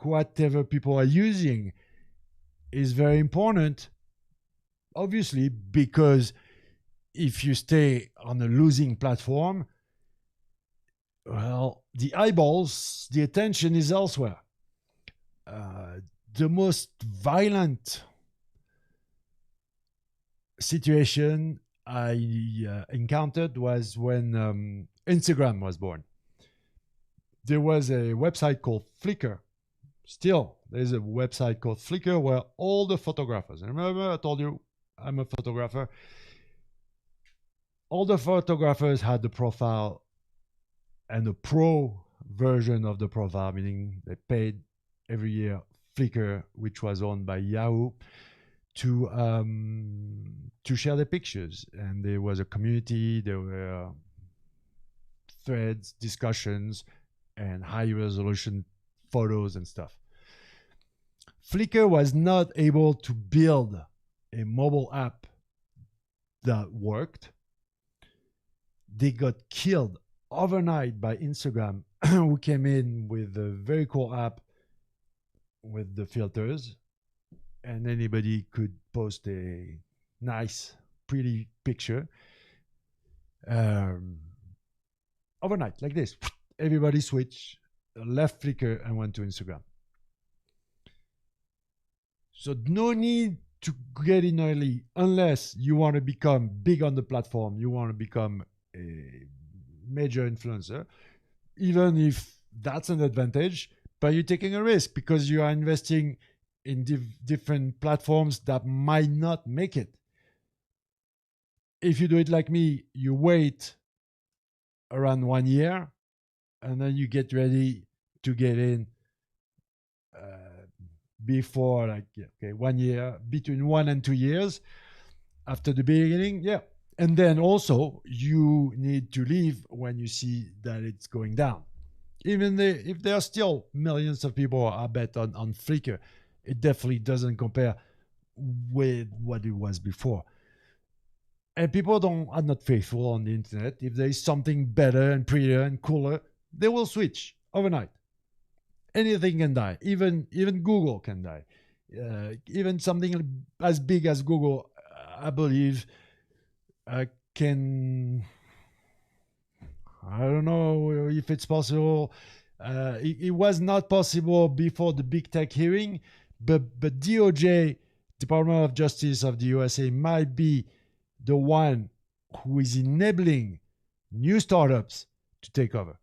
whatever people are using is very important, obviously, because if you stay on a losing platform, well, the eyeballs, the attention is elsewhere. The most violent situation I encountered was when Instagram was born. There was a website called Flickr. Still, there's a website called Flickr where all the photographers, and remember I told you I'm a photographer, all the photographers had the profile and the pro version of the profile, meaning they paid every year Flickr, which was owned by Yahoo, to share their pictures. And there was a community, there were threads, discussions, and high resolution photos and stuff. Flickr was not able to build a mobile app that worked. They got killed overnight by Instagram, who came in with a very cool app with the filters, and anybody could post a nice, pretty picture. Overnight, like this, everybody switched, left Flickr and went to Instagram. So no need to get in early unless you want to become big on the platform, you want to become a major influencer, even if that's an advantage, but you're taking a risk because you are investing in different platforms that might not make it. If you do it like me, you wait around 1 year and then you get ready to get in before, like, okay, 1 year, between 1 and 2 years after the beginning. Yeah. And then also you need to leave when you see that it's going down. Even if there are still millions of people I bet on Flickr, it definitely doesn't compare with what it was before. And people are not faithful on the internet. If there is something better and prettier and cooler, they will switch overnight. Anything can die. Even Google can die. Even something as big as Google, I believe, can. I don't know if it's possible. It was not possible before the big tech hearing, but DOJ, Department of Justice of the USA, might be the one who is enabling new startups to take over.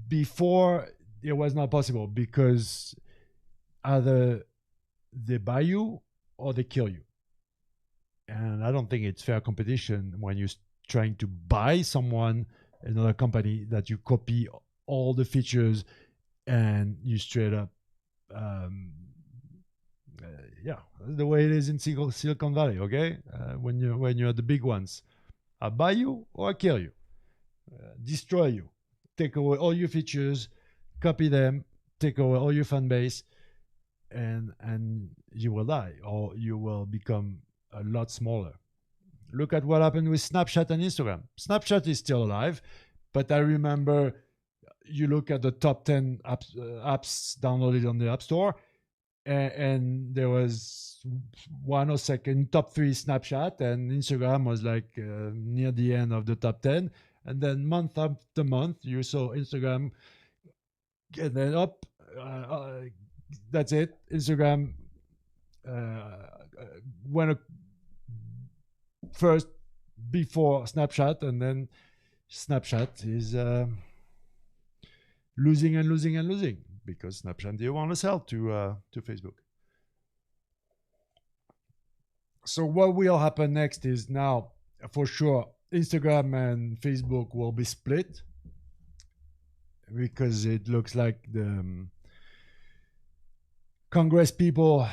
Before, it was not possible because either they buy you or they kill you. And I don't think it's fair competition when you're trying to buy someone, another company, that you copy all the features and you straight up, yeah, that's the way it is in Silicon Valley. Okay, when you're the big ones, I buy you or I kill you, destroy you, take away all your features, copy them, take away all your fan base, and you will die, or you will become a lot smaller. Look at what happened with Snapchat and Instagram. Snapchat is still alive, but I remember you look at the top 10 apps downloaded on the App Store, and there was one or second top 3 Snapchat, and Instagram was like near the end of the top 10. And then month after month, you saw Instagram get then up. That's it. Instagram went first before Snapchat, and then Snapchat is losing and losing and losing because Snapchat didn't want to sell to Facebook. So what will happen next is now, for sure, Instagram and Facebook will be split because it looks like the Congress people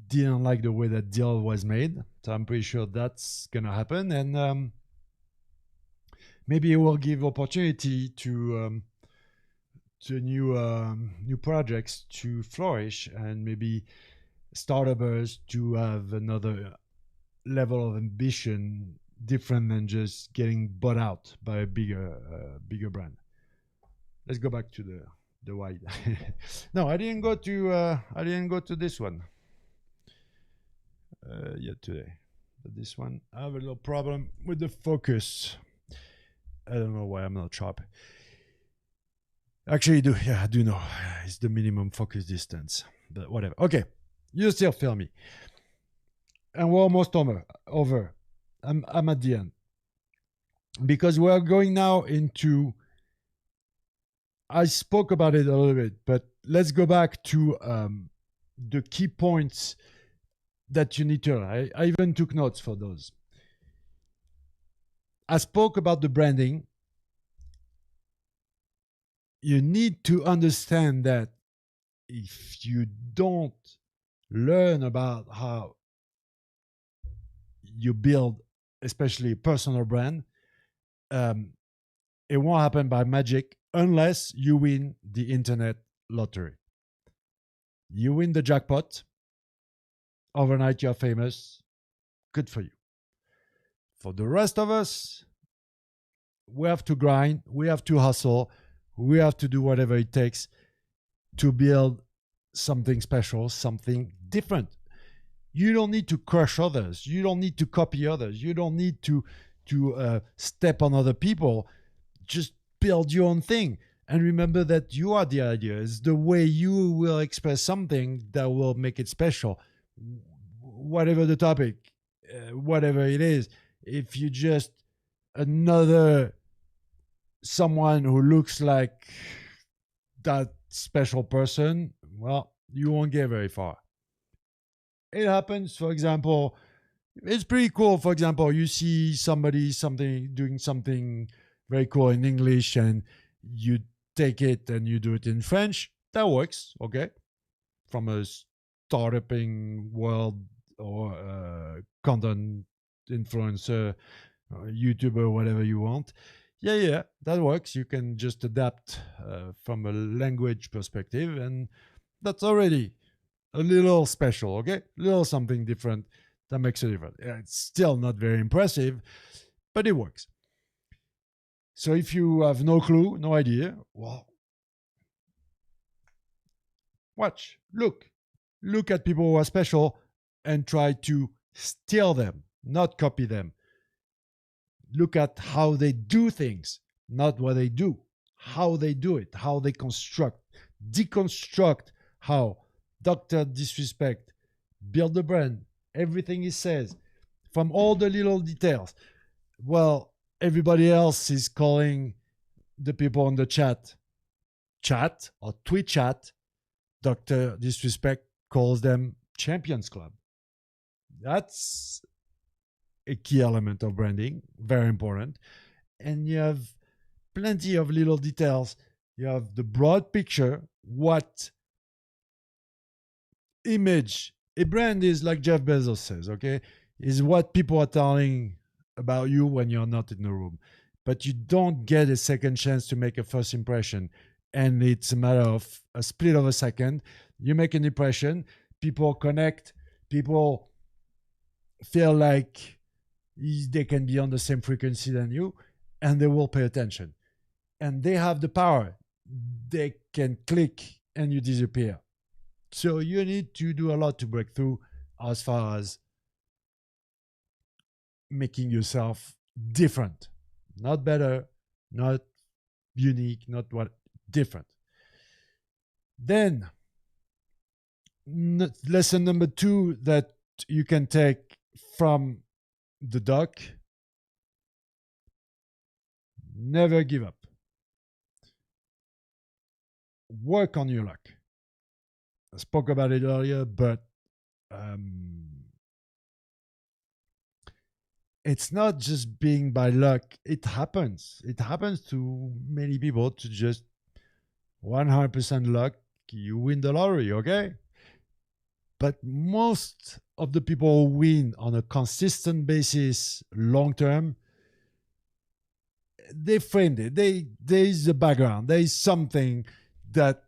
didn't like the way that deal was made. So I'm pretty sure that's going to happen. And maybe it will give opportunity to new projects to flourish, and maybe startups to have another level of ambition different than just getting bought out by a bigger brand. Let's go back to the wide. No, I didn't go to this one yet today. But this one, I have a little problem with the focus. I don't know why I'm not sharp. Actually, I do know. It's the minimum focus distance, but whatever. Okay, you still feel me. And we're almost over. I'm at the end. Because we're going now into, I spoke about it a little bit, but let's go back to the key points that you need to learn. I even took notes for those. I spoke about the branding. You need to understand that if you don't learn about how you build, especially a personal brand, it won't happen by magic unless you win the internet lottery. You win the jackpot, overnight you're famous, good for you. For the rest of us, we have to grind, we have to hustle, we have to do whatever it takes to build something special, something different. You don't need to crush others. You don't need to copy others. You don't need to step on other people. Just build your own thing. And remember that you are the idea. It's the way you will express something that will make it special. Whatever the topic, whatever it is. If you just another someone who looks like that special person, well, you won't get very far. It happens, for example, it's pretty cool. For example, you see somebody doing something very cool in English, and you take it and you do it in French. That works, okay? From a startuping world or content influencer, YouTuber, whatever you want. Yeah, that works. You can just adapt from a language perspective, and that's already a little special, okay? A little something different that makes a difference. It's still not very impressive, but it works. So if you have no clue, no idea, well, watch, look at people who are special and try to steal them, not copy them. Look at how they do things, not what they do, how they do it, how they deconstruct how Dr. Disrespect build the brand, everything he says, from all the little details. Well, everybody else is calling the people on the chat or tweet chat. Dr. Disrespect calls them Champions Club. That's a key element of branding, very important. And you have plenty of little details. You have the broad picture, what image a brand is, like Jeff Bezos says, okay, is what people are telling about you when you're not in the room. But you don't get a second chance to make a first impression. And it's a matter of a split of a second. You make an impression, people connect, people feel like they can be on the same frequency than you, and they will pay attention. And they have the power. They can click and you disappear. So you need to do a lot to break through as far as making yourself different. Not better, not unique, not what, different. Then, lesson number 2 that you can take from the doc: never give up. Work on your luck. I spoke about it earlier, but it's not just being by luck. It happens. It happens to many people to just 100% luck. You win the lottery, okay? But most of the people who win on a consistent basis, long term, they framed it. There is a background. There is something that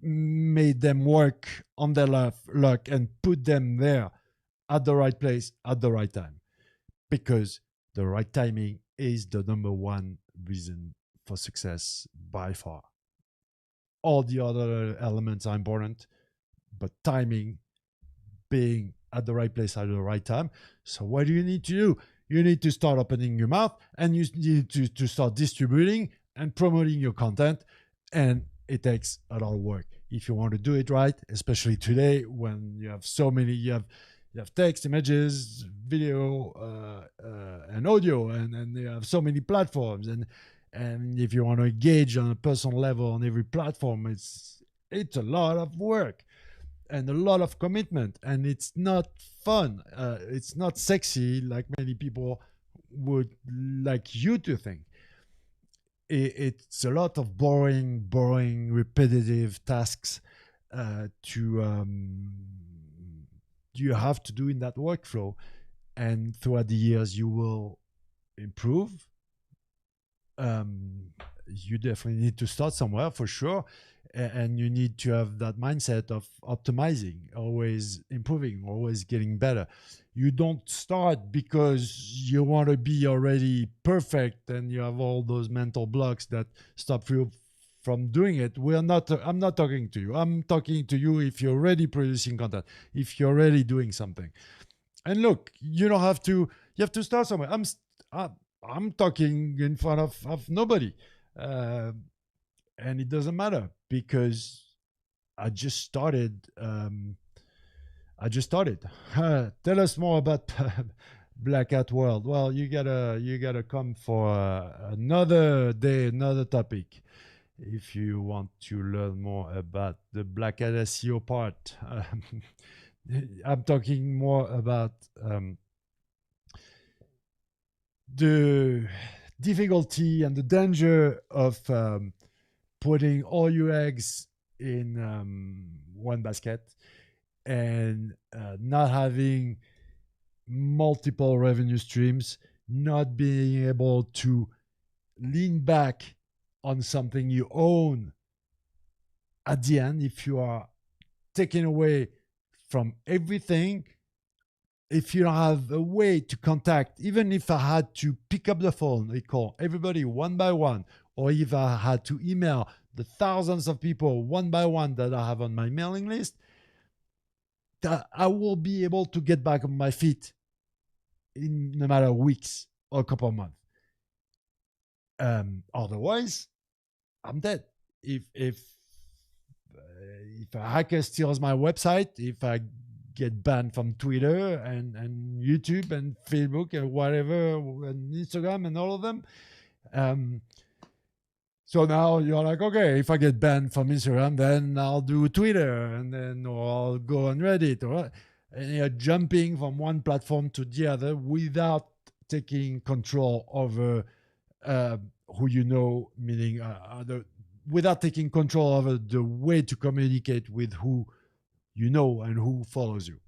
made them work on their luck and put them there at the right place at the right time. Because the right timing is the number one reason for success by far. All the other elements are important, but timing, being at the right place at the right time. So what do you need to do? You need to start opening your mouth, and you need to start distributing and promoting your content. And it takes a lot of work if you want to do it right, especially today when you have so many, you have text, images, video, and audio, and you have so many platforms. And if you want to engage on a personal level on every platform, it's a lot of work and a lot of commitment, and it's not fun. It's not sexy like many people would like you to think. It's a lot of boring, repetitive tasks you have to do in that workflow, and throughout the years you will improve. You definitely need to start somewhere for sure, and you need to have that mindset of optimizing, always improving, always getting better. You don't start because you want to be already perfect and you have all those mental blocks that stop you from doing it. I'm not talking to you. I'm talking to you if you're already producing content, if you're already doing something. And look, you don't have to. You have to start somewhere. I'm talking in front of nobody, and it doesn't matter because I just started. Tell us more about Black Hat World. Well, you gotta come for another day, another topic. If you want to learn more about the Black Hat SEO part, I'm talking more about the difficulty and the danger of putting all your eggs in one basket and not having multiple revenue streams, not being able to lean back on something you own at the end. If you are taken away from everything, if you don't have a way to contact, even if I had to pick up the phone and call everybody one by one, or if I had to email the thousands of people one by one that I have on my mailing list, that I will be able to get back on my feet in no matter weeks or a couple of months. Otherwise, I'm dead. If a hacker steals my website, if I get banned from Twitter and YouTube and Facebook and whatever, and Instagram and all of them. So now you're like, okay, if I get banned from Instagram, then I'll do Twitter, and then or I'll go on Reddit, and you're jumping from one platform to the other without taking control over who you know, meaning without taking control over the way to communicate with who you know and who follows you.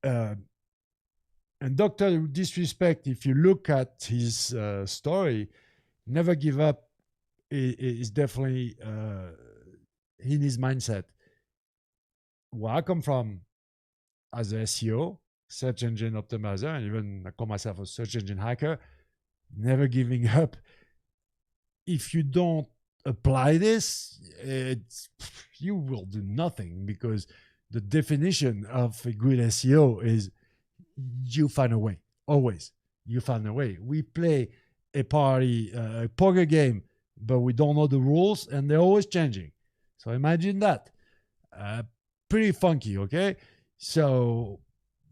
And Dr. Disrespect, if you look at his story, never give up is definitely in his mindset. Where I come from as a SEO, search engine optimizer, and even I call myself a search engine hacker, never giving up. If you don't apply this, you will do nothing, because the definition of a good SEO is you find a way. Always, you find a way. We play a poker game, but we don't know the rules, and they're always changing. So imagine that. Uh, Pretty funky, okay? So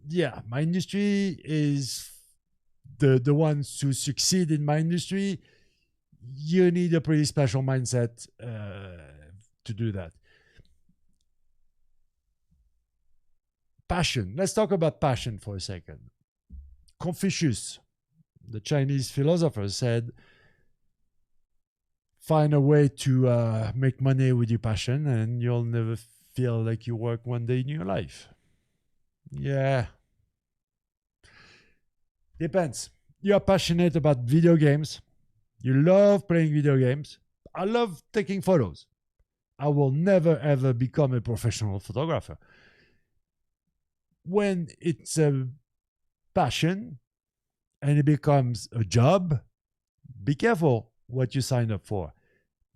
yeah, my industry is the ones who succeed in my industry. You need a pretty special mindset to do that. Passion. Let's talk about passion for a second. Confucius, the Chinese philosopher, said, find a way to make money with your passion, and you'll never feel like you work one day in your life. Yeah. Depends. You're passionate about video games. You love playing video games. I love taking photos. I will never ever become a professional photographer. When it's a passion and it becomes a job, be careful what you sign up for,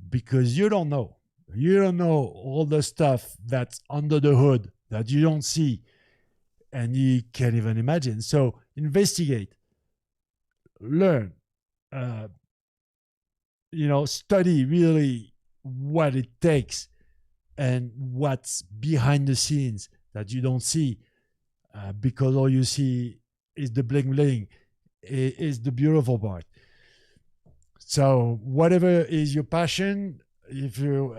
because you don't know. You don't know all the stuff that's under the hood that you don't see and you can't even imagine. So investigate, learn, uh, study really what it takes and what's behind the scenes that you don't see, because all you see is the bling bling, is the beautiful part. So whatever is your passion, if you,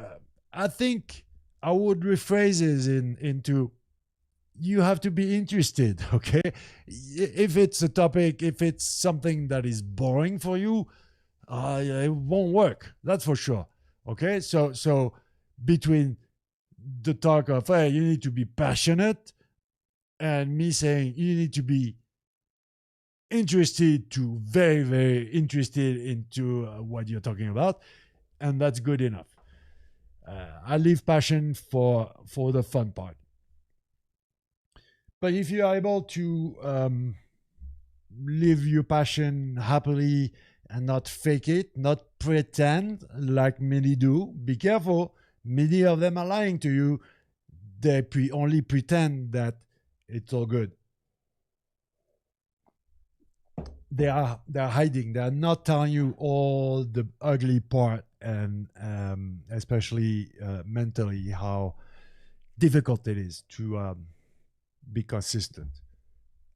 I think I would rephrase it into you have to be interested. Okay, if it's a topic, if it's something that is boring for you, it won't work. That's for sure. Okay, so between the talk of hey, you need to be passionate, and me saying you need to be interested to very very interested into what you're talking about, and that's good enough. I leave passion for the fun part. But if you are able to live your passion happily and not fake it, not pretend like many do, be careful. Many of them are lying to you. They only pretend that it's all good. They're hiding. They're not telling you all the ugly part, and especially mentally how difficult it is to be consistent.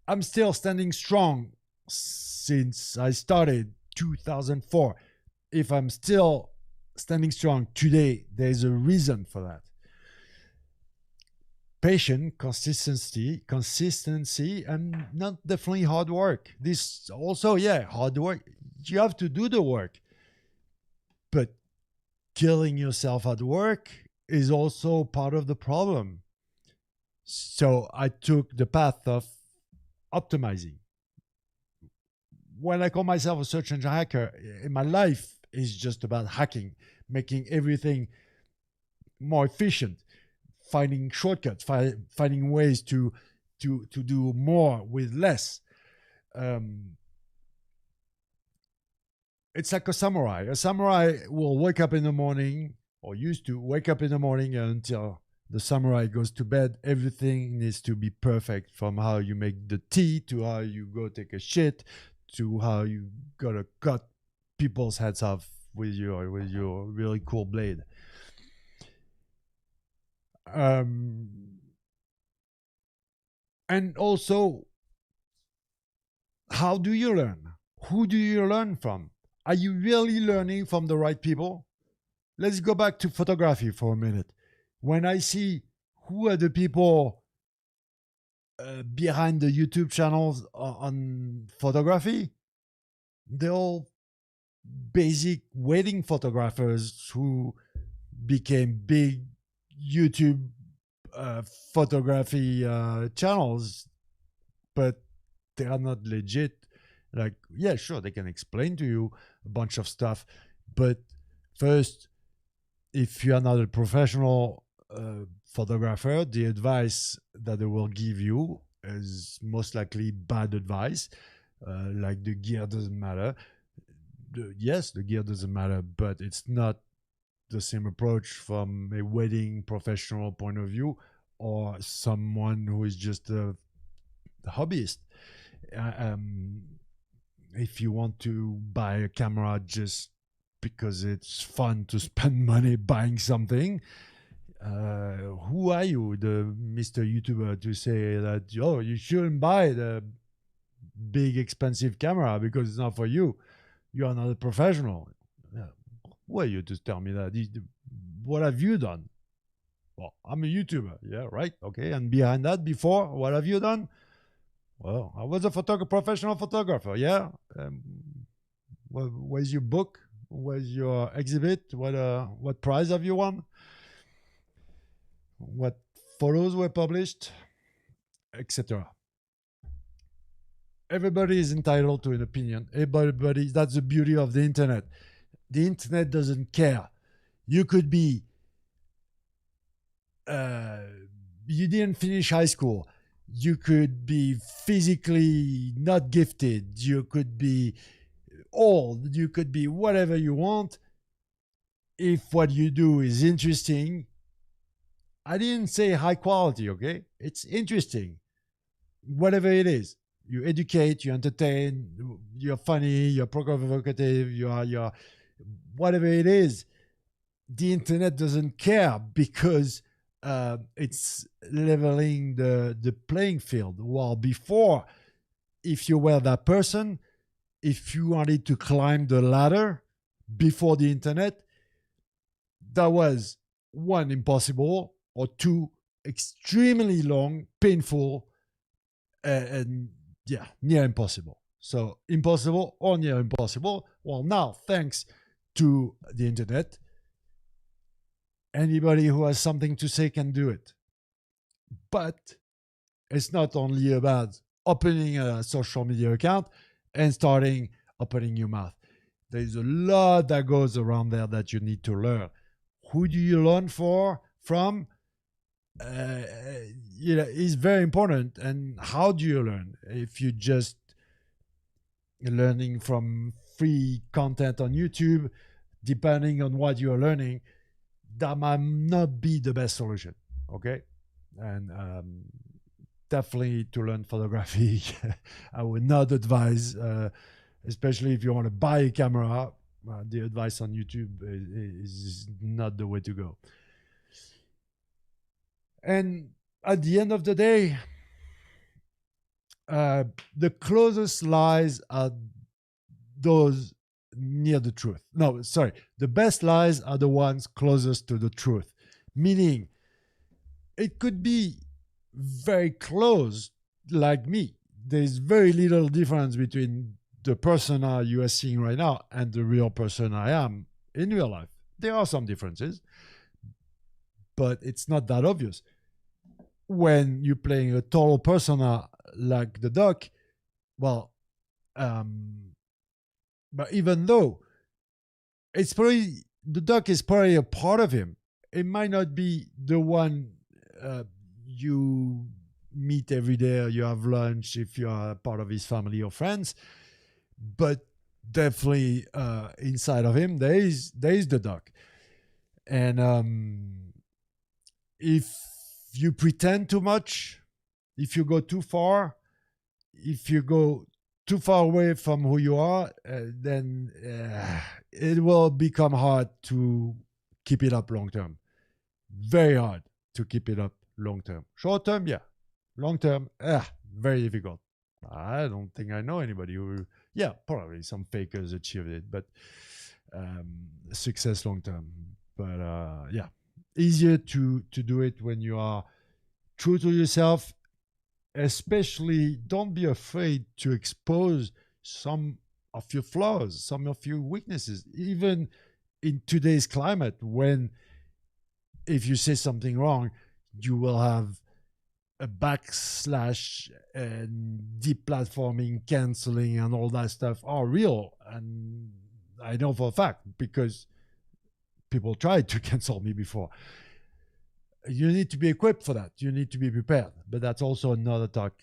I'm still standing strong since I started 2004. If I'm still standing strong today, there's a reason for that. Patience, consistency, and not definitely hard work. This also, yeah, hard work. You have to do the work, but killing yourself at work is also part of the problem. So I took the path of optimizing. When I call myself a search engine hacker, in my life is just about hacking, making everything more efficient, finding shortcuts, finding ways to do more with less. It's like a samurai. A samurai will wake up in the morning, or used to wake up in the morning, until the samurai goes to bed. Everything needs to be perfect, from how you make the tea to how you go take a shit to how you gotta cut people's heads off with your really cool blade. And also, how do you learn? Who do you learn from? Are you really learning from the right people? Let's go back to photography for a minute. When I see who are the people behind the YouTube channels on photography, they're all basic wedding photographers who became big YouTube photography channels, but they are not legit. Like, yeah, sure, they can explain to you a bunch of stuff, but first, if you are not a professional photographer, the advice that they will give you is most likely bad advice. Like the gear doesn't matter. Yes, the gear doesn't matter, but it's not the same approach from a wedding professional point of view or someone who is just a hobbyist. Uh, um, if you want to buy a camera just because it's fun to spend money buying something, who are you, the Mr. YouTuber, to say that, oh, you shouldn't buy the big expensive camera because it's not for you? You are not a professional. Yeah. Who are you to tell me that? What have you done? Well, I'm a YouTuber. Yeah, right. Okay. And behind that, before, what have you done? Well, I was a professional photographer. Yeah. Where's your book? Where's your exhibit? What prize have you won? What photos were published, etc. Everybody is entitled to an opinion. Everybody. That's the beauty of the internet. The internet doesn't care. You could be. Uh, you didn't finish high school. You could be physically not gifted. You could be old. You could be whatever you want. If what you do is interesting, I didn't say high quality, okay? It's interesting. Whatever it is. You educate, you entertain, you're funny, you're provocative, you're whatever it is. The internet doesn't care because it's leveling the playing field. While before, if you were that person, if you wanted to climb the ladder before the internet, that was one, impossible, or two, extremely long, painful, and yeah, near impossible. So impossible or near impossible. Well, now, thanks to the internet, anybody who has something to say can do it. But it's not only about opening a social media account and starting opening your mouth. There's a lot that goes around there that you need to learn. Who do you learn from? Is very important. And how do you learn? If you just learning from free content on YouTube, depending on what you're learning, that might not be the best solution. Okay, and definitely to learn photography, I would not advise, especially if you want to buy a camera. The advice on YouTube is not the way to go. And at the end of the day, the closest lies are those near the truth. No, sorry. The best lies are the ones closest to the truth. Meaning, it could be very close, like me. There's very little difference between the persona you are seeing right now and the real person I am in real life. There are some differences, but it's not that obvious. When you're playing a total persona like the duck, well, but even though it's probably the duck is probably a part of him, it might not be the one you meet every day or you have lunch if you are part of his family or friends, but definitely inside of him there is the duck. And if you pretend too much, if you go too far, if you go too far away from who you are, then it will become hard to keep it up long term. Very hard to keep it up long term. Short term, yeah. Long term, very difficult. I don't think I know anybody who, yeah, probably some fakers achieved it, but success long term. But yeah, easier to do it when you are true to yourself. Especially, don't be afraid to expose some of your flaws, some of your weaknesses, even in today's climate, when if you say something wrong, you will have a backslash and deplatforming, canceling, and all that stuff are real. And I know for a fact because people tried to cancel me before. You need to be equipped for that. You need to be prepared. But that's also another talk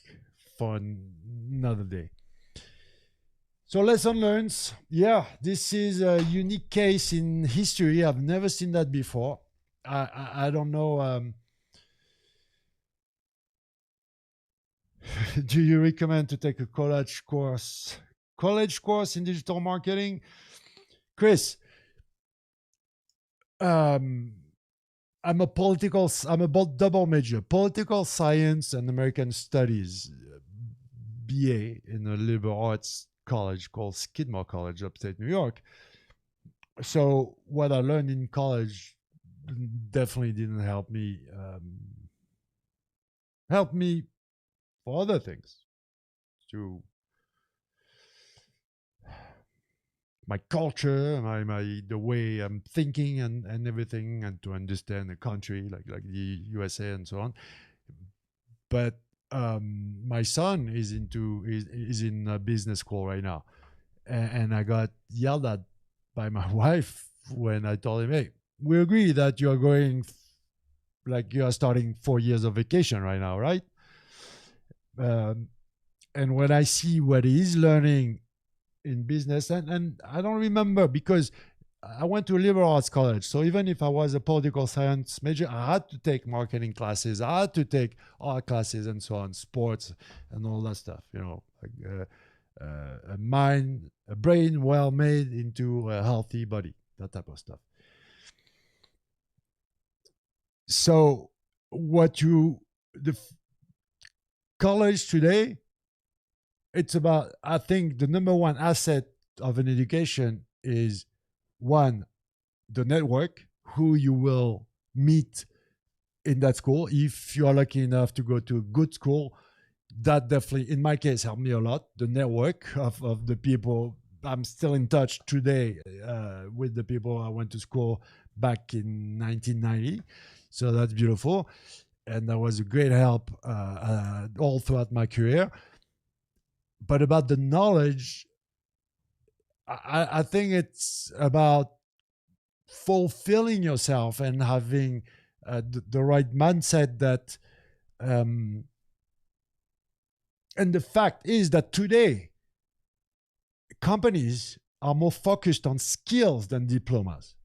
for another day. So lesson learned. Yeah, this is a unique case in history. I've never seen that before. I don't know. Do you recommend to take a college course? College course in digital marketing, Chris. Um, I'm I'm a double major, political science and American studies, BA in a liberal arts college called Skidmore College, upstate New York. So what I learned in college definitely didn't help me for other things, to my culture, my the way I'm thinking and everything, and to understand the country like the USA and so on. But my son is in a business school right now, and I got yelled at by my wife when I told him, "Hey, we agree that you are going like you are starting 4 years of vacation right now, right?" Um, and when I see what he's learning in business, and I don't remember because I went to a liberal arts college. So even if I was a political science major, I had to take marketing classes, I had to take art classes and so on, sports and all that stuff, like a brain well made into a healthy body, that type of stuff. So the college today, it's about, I think the number one asset of an education is one, the network, who you will meet in that school. If you are lucky enough to go to a good school, that definitely, in my case, helped me a lot. The network of the people. I'm still in touch today with the people I went to school back in 1990. So that's beautiful. And that was a great help all throughout my career. But about the knowledge, I think it's about fulfilling yourself and having the right mindset that and the fact is that today companies are more focused on skills than diplomas.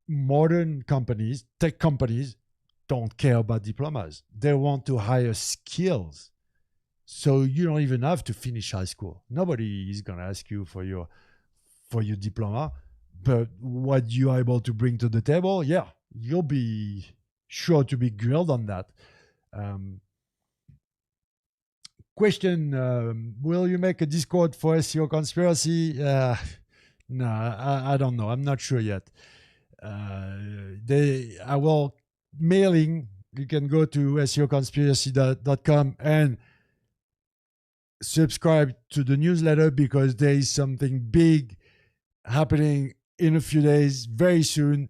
Modern companies, tech companies, don't care about diplomas. They want to hire skills. So you don't even have to finish high school. Nobody is going to ask you for your diploma. But what you are able to bring to the table, yeah, you'll be sure to be grilled on that. Question: will you make a Discord for SEO conspiracy? No, I don't know. I'm not sure yet. I will mailing. You can go to seoconspiracy.com and subscribe to the newsletter because there is something big happening in a few days, very soon.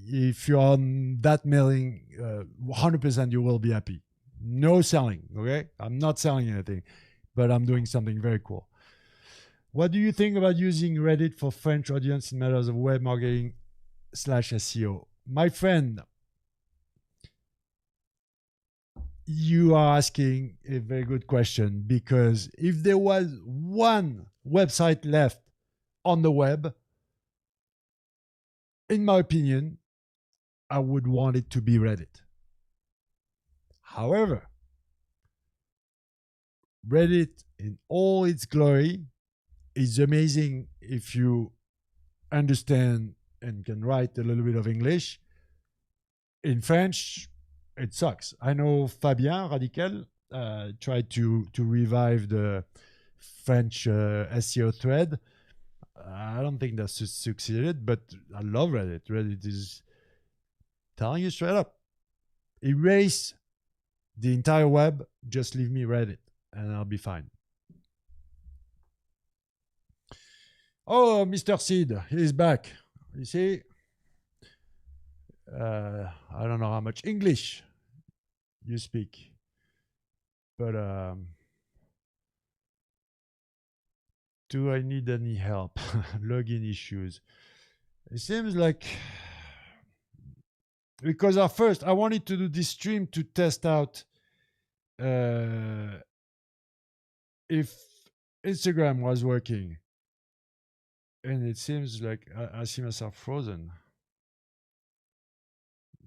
If you're on that mailing, 100% you will be happy. No selling, okay? I'm not selling anything, but I'm doing something very cool. What do you think about using Reddit for French audience in matters of web marketing / SEO? My friend, you are asking a very good question, because if there was one website left on the web, in my opinion, I would want it to be Reddit. However, Reddit in all its glory is amazing if you understand and can write a little bit of English. In French, it sucks. I know Fabien Radical tried to revive the French SEO thread. I don't think that succeeded, but I love Reddit. Reddit is telling you straight up, erase the entire web, just leave me Reddit, and I'll be fine. Oh, Mr. Seed, he's back. You see, I don't know how much English you speak, but Do I need any help? Login issues. It seems like because at first I wanted to do this stream to test out if Instagram was working, and it seems like I see myself frozen.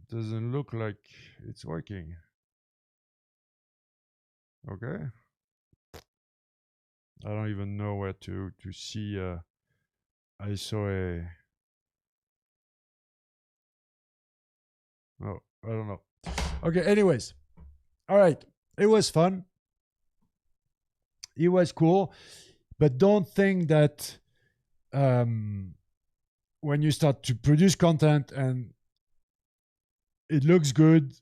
Doesn't look like it's working. Okay. I don't even know where to see. I saw a. Oh, I don't know. Okay. Anyways, all right. It was fun. It was cool, but don't think that when you start to produce content and it looks good,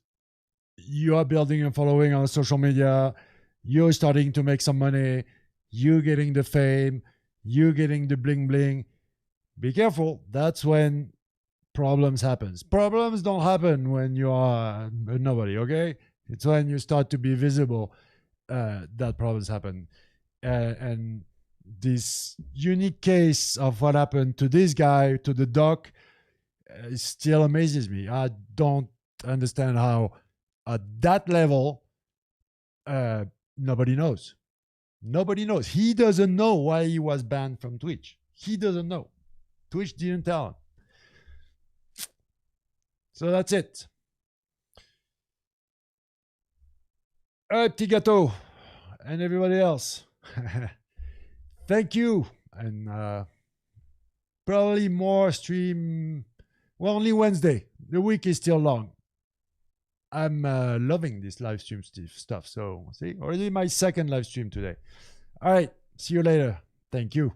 you are building a following on social media, you're starting to make some money, you're getting the fame, you're getting the bling bling. Be careful. That's when problems happens. Problems don't happen when you are nobody, okay? It's when you start to be visible that problems happen. And this unique case of what happened to this guy, to the doc, still amazes me. I don't understand how at that level uh, nobody knows. Nobody knows. He doesn't know why he was banned from Twitch. He doesn't know. Twitch didn't tell him. So that's it. Petit gâteau and everybody else. Thank you. And probably more stream. Well, only Wednesday. The week is still long. I'm loving this live stream stuff. So, see, already my second live stream today. All right. See you later. Thank you.